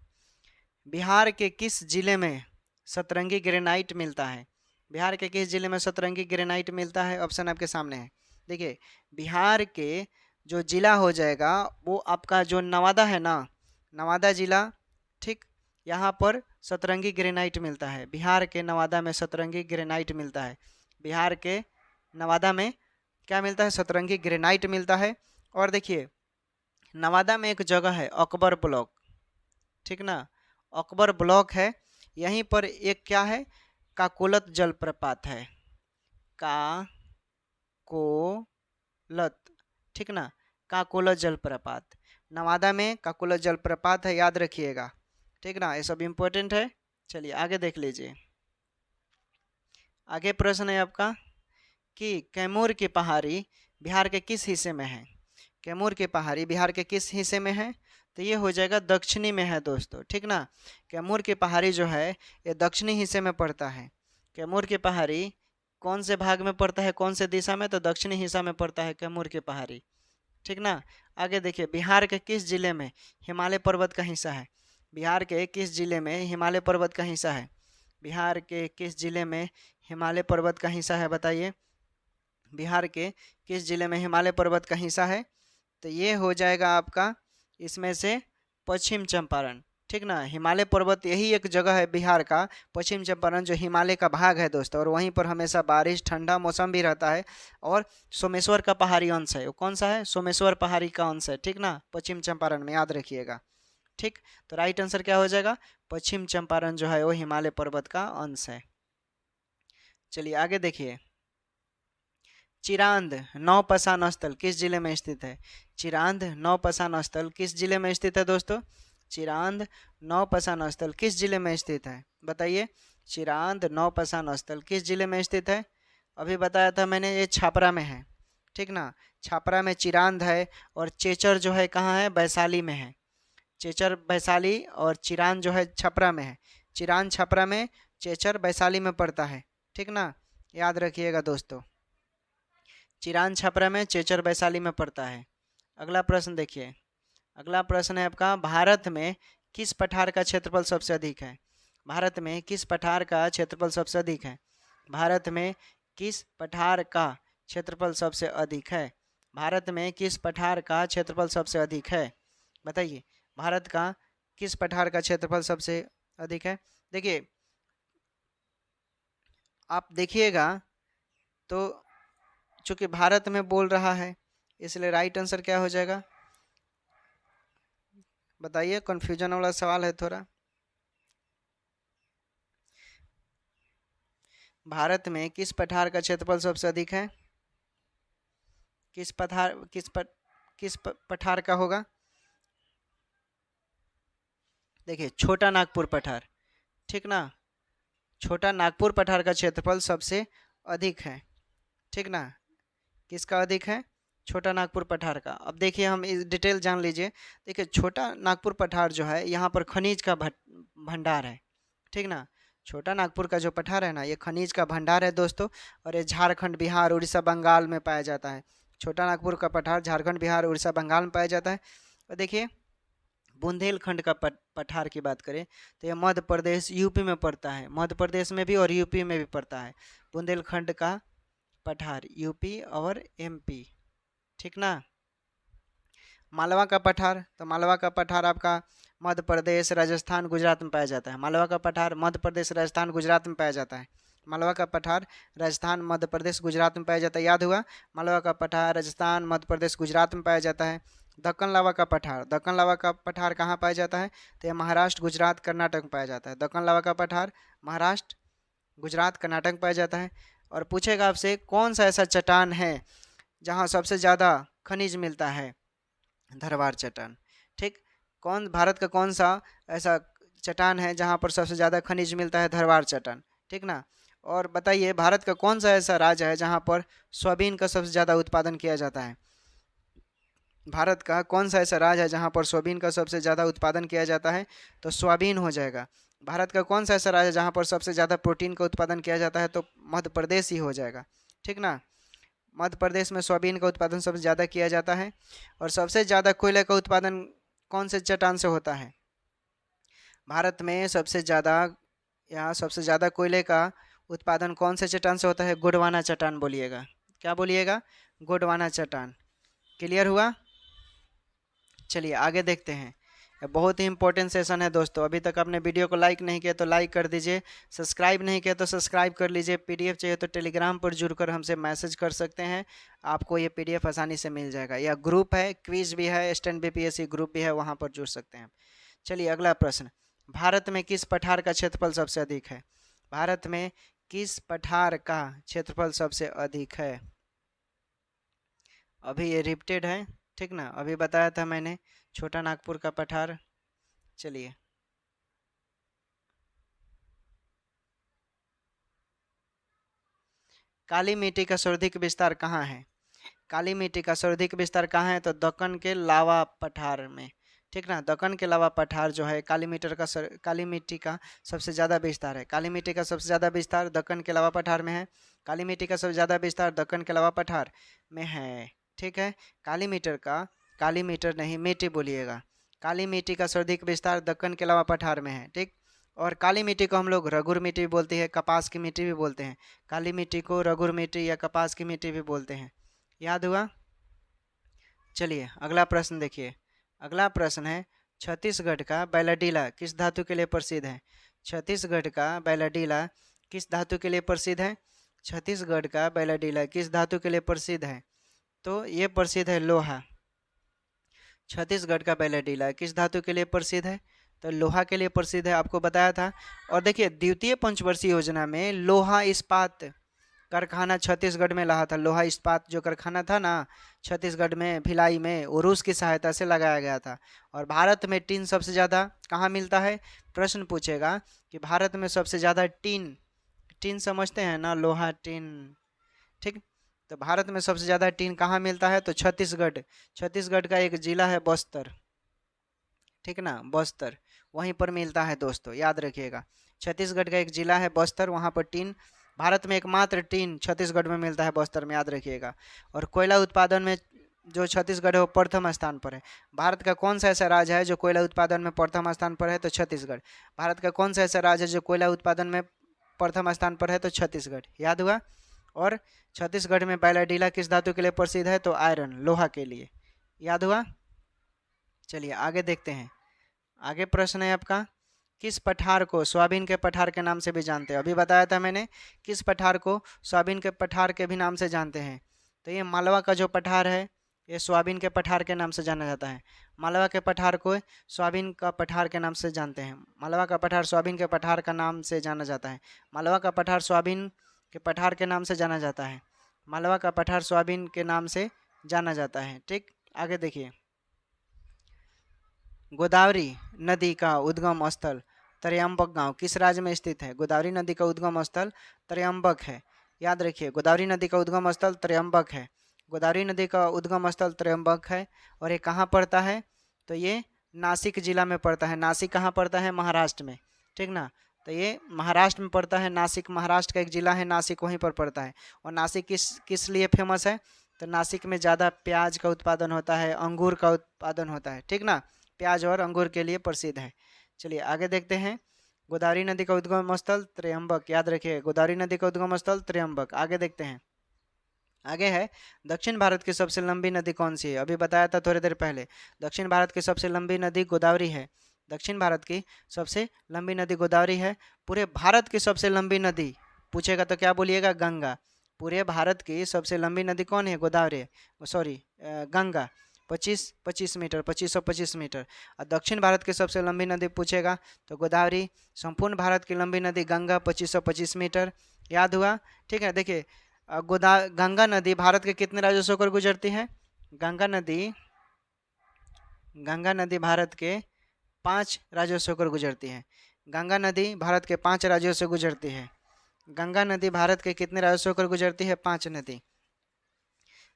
बिहार के किस जिले में सतरंगी ग्रेनाइट मिलता है, बिहार के किस जिले में सतरंगी ग्रेनाइट मिलता है, ऑप्शन आपके सामने है। देखिए बिहार के जो जिला हो जाएगा वो आपका जो नवादा है ना, नवादा जिला, ठीक, यहाँ पर सतरंगी ग्रेनाइट मिलता है, बिहार के नवादा में सतरंगी ग्रेनाइट मिलता है, बिहार के नवादा में क्या मिलता है, सतरंगी ग्रेनाइट मिलता है। और देखिए नवादा में एक जगह है अकबर ब्लॉक, ठीक ना, अकबर ब्लॉक है, यहीं पर एक क्या है, काकोलत जलप्रपात है, काकोलत, ठीक ना, काकोलत जलप्रपात। नवादा में काकोलत जलप्रपात है, याद रखिएगा, ठीक ना, ये सब इम्पोर्टेंट है। चलिए आगे देख लीजिए। आगे प्रश्न है आपका कि कैमूर की पहाड़ी बिहार के किस हिस्से में है। कैमूर की पहाड़ी बिहार के किस हिस्से में है, तो ये हो जाएगा दक्षिणी में है दोस्तों, ठीक ना। कैमूर की पहाड़ी जो है ये दक्षिणी हिस्से में पड़ता है। कैमूर की पहाड़ी कौन से भाग में पड़ता है, कौन से दिशा में, तो दक्षिणी हिस्सा में पड़ता है कैमूर की पहाड़ी, ठीक ना। आगे देखिए, बिहार के किस जिले में हिमालय पर्वत का हिस्सा है। बिहार के किस जिले में हिमालय पर्वत का हिस्सा है। बिहार के किस जिले में हिमालय पर्वत का हिस्सा है, बताइए। बिहार के किस जिले में हिमालय पर्वत का हिस्सा है, तो ये हो जाएगा आपका इसमें से पश्चिम चंपारण, ठीक ना। हिमालय पर्वत यही एक जगह है बिहार का, पश्चिम चंपारण, जो हिमालय का भाग है दोस्तों, और वहीं पर हमेशा बारिश ठंडा मौसम भी रहता है। और सोमेश्वर का पहाड़ी अंश है, वो कौन सा है, सोमेश्वर पहाड़ी का अंश है, ठीक ना, पश्चिम चंपारण में, याद रखिएगा, ठीक। तो राइट आंसर क्या हो जाएगा, पश्चिम चंपारण जो है वो हिमालय पर्वत का अंश है। चलिए आगे देखिए। चिरांद नौपसान स्थल किस जिले में स्थित है। चिरांद नौपसान स्थल किस जिले में स्थित है दोस्तों। चिरांद नौपसान स्थल किस जिले में स्थित है, बताइए। चिरांद नौपसान स्थल किस जिले में स्थित है, अभी बताया था मैंने, ये छापरा में है, ठीक ना। छापरा में चिरांद है, और चेचर जो है कहाँ है, वैशाली में है। चेचर वैशाली और चिरांद जो है छपरा में है। चिरांद छपरा में, चेचर वैशाली में पड़ता है, ठीक ना, याद रखिएगा दोस्तों। चिरांद छपरा में, चेचर वैशाली में पड़ता है। अगला प्रश्न देखिए। अगला प्रश्न है आपका, भारत में किस पठार का क्षेत्रफल सबसे अधिक है। भारत में किस पठार का क्षेत्रफल सबसे अधिक है। भारत में किस पठार का क्षेत्रफल सबसे अधिक है। भारत में किस पठार का क्षेत्रफल सबसे अधिक है, बताइए। भारत का किस पठार का क्षेत्रफल सबसे अधिक है। देखिए आप देखिएगा तो चूंकि भारत में बोल रहा है, इसलिए राइट आंसर क्या हो जाएगा, बताइए। कंफ्यूजन वाला सवाल है थोड़ा। भारत में किस पठार का क्षेत्रफल सबसे अधिक है। किस पठार का होगा, देखिए छोटा नागपुर पठार, ठीक ना। छोटा नागपुर पठार का क्षेत्रफल सबसे अधिक है, ठीक ना। किसका अधिक है, छोटा नागपुर पठार का। अब देखिए हम इस डिटेल जान लीजिए। देखिए छोटा नागपुर पठार जो है यहाँ पर खनिज का भंडार है, ठीक ना। छोटा नागपुर का जो पठार है ना, ये खनिज का भंडार है दोस्तों, और ये झारखंड, बिहार, उड़ीसा, बंगाल में पाया जाता है। छोटा नागपुर का पठार झारखंड, बिहार, उड़ीसा, बंगाल में पाया जाता है। और देखिए बुंदेलखंड का पठार की बात करें तो ये मध्य प्रदेश, यूपी में पड़ता है। मध्य प्रदेश में भी और यूपी में भी पड़ता है बुंदेलखंड का पठार, यूपी और एमपी, ठीक ना। मालवा का पठार, तो मालवा का पठार आपका मध्य प्रदेश, राजस्थान, गुजरात में पाया जाता है। मालवा का पठार मध्य प्रदेश, राजस्थान, गुजरात में पाया जाता है। मालवा का पठार राजस्थान, मध्य प्रदेश, गुजरात में पाया जाता है, याद हुआ। मालवा का पठार राजस्थान, मध्य प्रदेश, गुजरात में पाया जाता है। दक्कन लावा का पठार, दक्कन लावा का पठार कहाँ पाया जाता है, तो यह महाराष्ट्र, गुजरात, कर्नाटक में पाया जाता है। दक्कन लावा का पठार महाराष्ट्र, गुजरात, कर्नाटक में पाया जाता है। और पूछेगा आपसे कौन सा ऐसा चट्टान है जहाँ सबसे ज़्यादा खनिज मिलता है, धरवार चट्टान, ठीक। भारत का कौन सा ऐसा चट्टान है जहाँ पर सबसे ज़्यादा खनिज मिलता है, धरवार चट्टान, ठीक ना। और बताइए भारत का कौन सा ऐसा राज्य है जहाँ पर सोयाबीन का सबसे ज़्यादा उत्पादन किया जाता है। भारत का कौन सा ऐसा राज्य है जहाँ पर सोयाबीन का सबसे ज़्यादा उत्पादन किया जाता है, तो सोयाबीन हो जाएगा। भारत का कौन सा ऐसा राज्य है जहाँ पर सबसे ज़्यादा प्रोटीन का उत्पादन किया जाता है, तो मध्य प्रदेश ही हो जाएगा, ठीक ना। मध्य प्रदेश में सोयाबीन का उत्पादन सबसे ज़्यादा किया जाता है। और सबसे ज़्यादा कोयले का उत्पादन कौन से चट्टान से होता है। भारत में सबसे ज़्यादा कोयले का उत्पादन कौन से चट्टान से होता है, गोंडवाना चट्टान बोलिएगा। क्या बोलिएगा, गोंडवाना चट्टान। क्लियर हुआ। चलिए आगे देखते हैं। बहुत ही इंपॉर्टेंट सेशन है दोस्तों। अभी तक आपने वीडियो को लाइक नहीं किया तो लाइक कर दीजिए, सब्सक्राइब नहीं किया तो सब्सक्राइब कर लीजिए। पीडीएफ चाहिए तो टेलीग्राम पर जुड़कर हमसे मैसेज कर सकते हैं, आपको ये पीडीएफ आसानी से मिल जाएगा। या ग्रुप है, क्विज भी है, स्टैंड बीपीएससी ग्रुप भी है, वहाँ पर जुड़ सकते हैं। चलिए अगला प्रश्न, भारत में किस पठार का क्षेत्रफल सबसे अधिक है। भारत में किस पठार का क्षेत्रफल सबसे अधिक है? अभी ये रिपीटेड है, ठीक ना, अभी बताया था मैंने छोटा नागपुर का पठार। चलिए, काली मिट्टी का सर्वाधिक विस्तार कहाँ है? काली मिट्टी का सर्वाधिक विस्तार कहाँ है? तो दक्कन के लावा पठार में, ठीक ना। दक्कन के लावा पठार जो है काली मिट्टी का सबसे ज़्यादा विस्तार है। काली मिट्टी का सबसे ज़्यादा विस्तार दक्कन के लावा पठार में है। काली मिट्टी का सबसे ज़्यादा विस्तार दक्कन के लावा पठार में है, ठीक है। काली मीटर नहीं, मिट्टी बोलिएगा। काली मिट्टी का सर्वाधिक विस्तार दक्कन के लावा पठार में है, ठीक। और काली मिट्टी को हम लोग रघुर मिट्टी भी बोलते हैं, कपास की मिट्टी भी बोलते हैं। काली मिट्टी को रघुर मिट्टी या कपास की मिट्टी भी बोलते हैं। याद हुआ? चलिए अगला प्रश्न देखिए। अगला प्रश्न है, छत्तीसगढ़ का बैलाडीला किस धातु के लिए प्रसिद्ध है? छत्तीसगढ़ का बैलाडीला किस धातु के लिए प्रसिद्ध है? छत्तीसगढ़ का बैलाडीला किस धातु के लिए प्रसिद्ध है? तो ये प्रसिद्ध है लोहा। छत्तीसगढ़ का बैलाडीला किस धातु के लिए प्रसिद्ध है? तो लोहा के लिए प्रसिद्ध है, आपको बताया था। और देखिए द्वितीय पंचवर्षीय योजना में लोहा इस्पात कारखाना छत्तीसगढ़ में लगा था। लोहा इस्पात जो कारखाना था ना छत्तीसगढ़ में भिलाई में, वो रूस की सहायता से लगाया गया था। और भारत में टीन सबसे ज़्यादा कहाँ मिलता है? प्रश्न पूछेगा कि भारत में सबसे ज़्यादा टीन समझते हैं ना, लोहा टीन, ठीक। तो भारत में सबसे ज़्यादा टीन कहाँ मिलता है? तो छत्तीसगढ़ का एक जिला है बस्तर, ठीक ना, बस्तर, वहीं पर मिलता है दोस्तों, याद रखिएगा। छत्तीसगढ़ का एक जिला है बस्तर, वहाँ पर टीन, भारत में एकमात्र टीन छत्तीसगढ़ में मिलता है, बस्तर में, याद रखिएगा। और कोयला उत्पादन में जो छत्तीसगढ़ है वो प्रथम स्थान पर है। भारत का कौन सा ऐसा राज्य है जो कोयला उत्पादन में प्रथम स्थान पर है? तो छत्तीसगढ़। भारत का कौन सा ऐसा राज्य है जो कोयला उत्पादन में प्रथम स्थान पर है? तो छत्तीसगढ़। याद हुआ? और छत्तीसगढ़ में बैलाडीला किस धातु के लिए प्रसिद्ध है? तो आयरन, लोहा के लिए। याद हुआ? चलिए आगे देखते हैं। आगे प्रश्न है आपका, किस पठार को सोयाबीन के पठार के नाम से भी जानते हैं? अभी बताया था मैंने, किस पठार को सोयाबीन के पठार के भी नाम से जानते हैं? तो ये मालवा का जो पठार है ये सोयाबीन के पठार के नाम से जाना जाता है। मालवा के पठार को सोयाबीन का पठार के नाम से जानते हैं। मालवा का पठार सोयाबीन के पठार का नाम से जाना जाता है। मालवा का पठार सोयाबीन के पठार के नाम से जाना जाता है। मालवा का पठार सोयाबीन के नाम से जाना जाता है, ठीक। आगे देखिए, गोदावरी नदी का उद्गम स्थल त्र्यंबक गांव किस राज्य में स्थित है? गोदावरी नदी का उद्गम स्थल त्र्यंबक है। याद रखिए, गोदावरी नदी का उद्गम स्थल त्र्यंबक है। गोदावरी नदी का उद्गम स्थल त्र्यंबक है। और ये कहाँ पड़ता है? तो ये नासिक जिला में पड़ता है। नासिक कहाँ पड़ता है? महाराष्ट्र में, ठीक ना। तो ये महाराष्ट्र में पड़ता है। नासिक महाराष्ट्र का एक जिला है, नासिक वहीं पर पड़ता है। और नासिक किस लिए फेमस है? तो नासिक में ज़्यादा प्याज का उत्पादन होता है, अंगूर का उत्पादन होता है, ठीक ना। प्याज और अंगूर के लिए प्रसिद्ध है। चलिए आगे देखते हैं। गोदावरी नदी का उद्गम स्थल त्र्यंबक, याद रखिए, गोदावरी नदी का उद्गम स्थल त्र्यंबक। आगे देखते हैं। आगे है, दक्षिण भारत की सबसे लंबी नदी कौन सी है? अभी बताया था थोड़ी देर पहले, दक्षिण भारत की सबसे लंबी नदी गोदावरी है। दक्षिण भारत की सबसे लंबी नदी गोदावरी है। पूरे भारत की सबसे लंबी नदी पूछेगा तो क्या बोलिएगा? गंगा। पूरे भारत की सबसे लंबी नदी कौन है? Godavari, sorry Ganga. 25 metre, 2525 metre. और दक्षिण भारत की सबसे लंबी नदी पूछेगा तो गोदावरी। संपूर्ण भारत की लंबी नदी गंगा, 2525 मीटर। याद हुआ? ठीक है। देखिए गंगा नदी भारत के कितने राज्यों से होकर गुजरती है? गंगा नदी भारत के 5 राज्यों से होकर गुजरती है। गंगा नदी भारत के 5 राज्यों से गुजरती है। गंगा नदी भारत के कितने राज्यों से होकर गुजरती है? 5 नदी।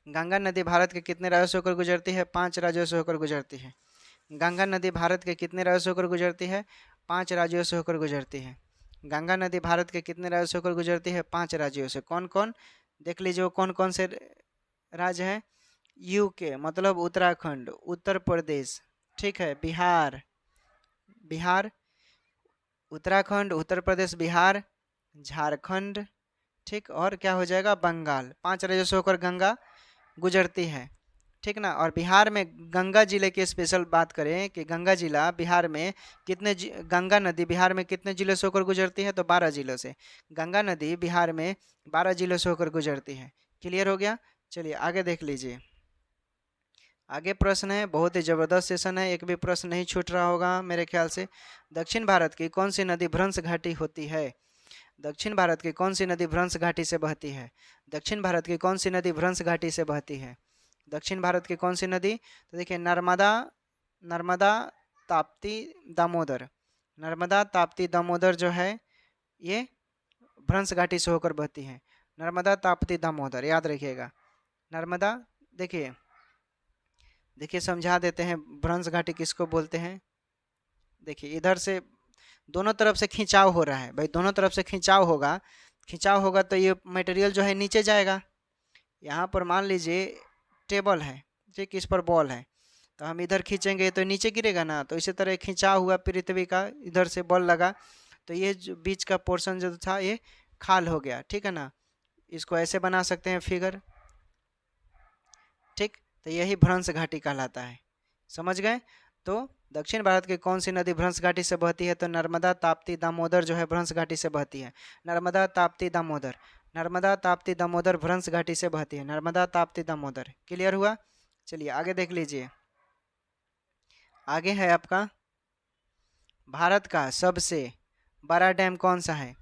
गंगा नदी भारत के कितने राज्यों से होकर गुजरती है? 5 राज्यों से होकर गुजरती है। गंगा नदी भारत के कितने राज्यों से होकर गुजरती है? 5 राज्यों से होकर गुजरती है। गंगा नदी भारत के कितने राज्यों से होकर गुजरती है? 5 राज्यों से। कौन कौन? देख लीजिए वो कौन कौन से राज्य हैं। यूके मतलब उत्तराखंड, उत्तर प्रदेश, ठीक है, बिहार, उत्तराखंड, उत्तर प्रदेश, बिहार, झारखंड, ठीक। और क्या हो जाएगा? बंगाल। 5 राज्यों से होकर गंगा गुजरती है, ठीक ना। और बिहार में गंगा जिले की स्पेशल बात करें कि गंगा जिला बिहार में गंगा नदी बिहार में कितने जिले से होकर गुजरती है? तो 12 जिलों से। गंगा नदी बिहार में 12 जिलों से होकर गुजरती है। क्लियर हो गया? चलिए आगे देख लीजिए। आगे प्रश्न है, बहुत ही जबरदस्त सेशन है, एक भी प्रश्न नहीं छूट रहा होगा मेरे ख्याल से। दक्षिण भारत की कौन सी नदी भ्रंश घाटी होती है? दक्षिण भारत की कौन सी नदी भ्रंश घाटी से बहती है? दक्षिण भारत की कौन सी नदी भ्रंश घाटी से बहती है? दक्षिण भारत की कौन सी नदी? तो देखिए नर्मदा, नर्मदा, ताप्ती, दामोदर। नर्मदा, ताप्ती, दामोदर जो है ये भ्रंश घाटी से होकर बहती है। नर्मदा, ताप्ती, दामोदर याद रखिएगा। नर्मदा, देखिए देखिए समझा देते हैं भ्रंश घाटी किसको बोलते हैं। देखिए इधर से दोनों तरफ से खिंचाव हो रहा है भाई, दोनों तरफ से खिंचाव होगा, खिंचाव होगा तो ये मटेरियल जो है नीचे जाएगा। यहाँ पर मान लीजिए टेबल है, ठीक, इस पर बॉल है, तो हम इधर खींचेंगे तो नीचे गिरेगा ना, तो इसी तरह खिंचाव हुआ पृथ्वी का, इधर से बॉल लगा तो ये जो बीच का पोर्शन जो था ये खाल हो गया, ठीक है ना। इसको ऐसे बना सकते हैं फिगर, ठीक, तो यही भ्रंश घाटी कहलाता है। समझ गए? तो दक्षिण भारत की कौन सी नदी भ्रंश घाटी से बहती है? तो नर्मदा, ताप्ती, दामोदर जो है भ्रंश घाटी से बहती है। नर्मदा, ताप्ती, दामोदर, नर्मदा, ताप्ती, दामोदर भ्रंश घाटी से बहती है। नर्मदा, ताप्ती, दामोदर। क्लियर हुआ? चलिए आगे देख लीजिए। आगे है आपका भारत का सबसे बड़ा डैम कौन सा है?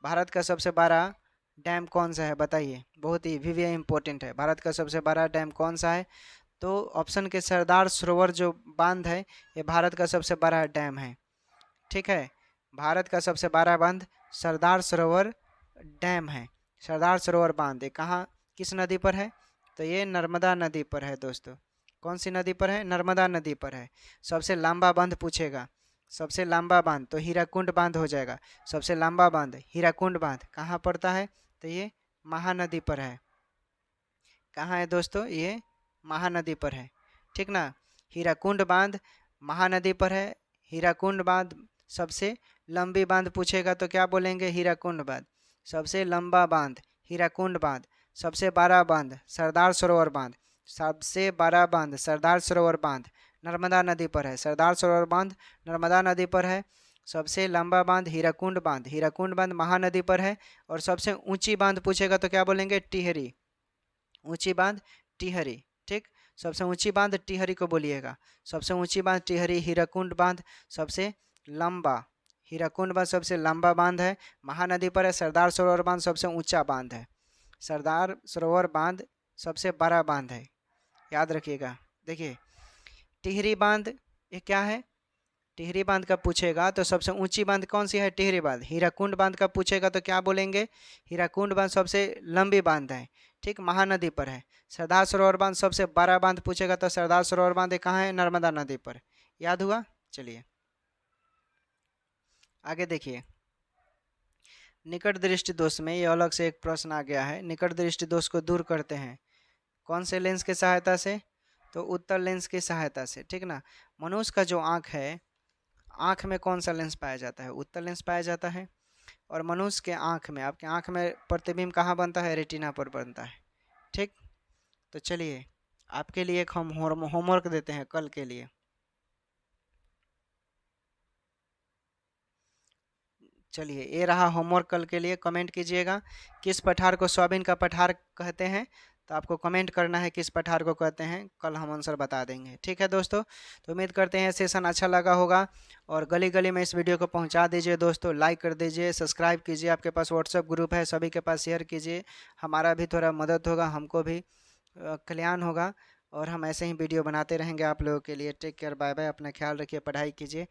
भारत का सबसे बड़ा डैम कौन सा है बताइए, बहुत ही वीवी इंपॉर्टेंट है। भारत का सबसे बड़ा डैम कौन सा है? तो ऑप्शन के सरदार सरोवर जो बांध है ये भारत का सबसे बड़ा डैम है, ठीक है। भारत का सबसे बड़ा बांध सरदार सरोवर डैम है। सरदार सरोवर बांध ये कहाँ, किस नदी पर है? तो ये नर्मदा नदी पर है दोस्तों। कौन सी नदी पर है? नर्मदा नदी पर है। सबसे लंबा बांध पूछेगा, सबसे लंबा बांध तो हीराकुंड बांध हो जाएगा। सबसे लंबा बांध हीराकुंड बांध कहाँ पड़ता है? तो ये महानदी पर है। कहाँ है दोस्तों? ये महानदी पर है, ठीक ना। हीराकुंड बांध महानदी पर है। हीराकुंड बांध सबसे लंबी बांध पूछेगा तो क्या बोलेंगे? हीराकुंड बांध। सबसे लंबा बांध हीराकुंड बांध। सबसे बड़ा बांध सरदार सरोवर बांध। सबसे बड़ा बांध सरदार सरोवर बांध नर्मदा नदी पर है। सरदार सरोवर बांध नर्मदा नदी पर है। सबसे लंबा बांध हीराकुंड बांध, हीराकुंड बांध महानदी पर है। और सबसे ऊंची बांध पूछेगा तो क्या बोलेंगे? टिहरी। ऊंची बांध टिहरी, ठीक। सबसे ऊंची बांध टिहरी को बोलिएगा। सबसे ऊंची बांध टिहरी। हीराकुंड बांध सबसे लंबा, हीराकुंड बांध सबसे लंबा बांध है, महानदी पर है। सरदार सरोवर बांध सबसे ऊंचा बांध है। सरदार सरोवर बांध सबसे बड़ा बांध है, याद रखिएगा। देखिए टिहरी बांध ये क्या है? टिहरी बांध का पूछेगा तो सबसे ऊंची बांध कौन सी है? टिहरी बांध। हीराकुंड बांध का पूछेगा तो क्या बोलेंगे? हीराकुंड बांध सबसे लंबी बांध है, ठीक, महानदी पर है। सरदार सरोवर बांध सबसे बड़ा बांध पूछेगा तो सरदार सरोवर बांध कहाँ है? नर्मदा नदी पर। याद हुआ? चलिए आगे देखिए। निकट दृष्टि दोष में ये अलग से एक प्रश्न आ गया है। निकट दृष्टि दोष को दूर करते हैं कौन से लेंस की सहायता से? तो उत्तल लेंस की सहायता से, ठीक ना। मनुष्य का जो आँख है, आँख में कौन सा लेंस पाया जाता है? उत्तल लेंस पाया जाता है। और मनुष्य के आँख में, आपके आँख में प्रतिबिंब कहाँ बनता है? रेटिना पर बनता है, ठीक। तो चलिए आपके लिए एक हम होमवर्क देते हैं कल के लिए। चलिए ये रहा होमवर्क कल के लिए। कमेंट कीजिएगा किस पठार को सोयाबीन का पठार कहते हैं, तो आपको कमेंट करना है किस पठार को कहते हैं, कल हम आंसर बता देंगे, ठीक है दोस्तों। तो उम्मीद करते हैं सेशन अच्छा लगा होगा और गली गली में इस वीडियो को पहुंचा दीजिए दोस्तों। लाइक कर दीजिए, सब्सक्राइब कीजिए। आपके पास व्हाट्सएप ग्रुप है, सभी के पास शेयर कीजिए। हमारा भी थोड़ा मदद होगा, हमको भी कल्याण होगा और हम ऐसे ही वीडियो बनाते रहेंगे आप लोगों के लिए। टेक केयर, बाय बाय, अपना ख्याल रखिए, पढ़ाई कीजिए।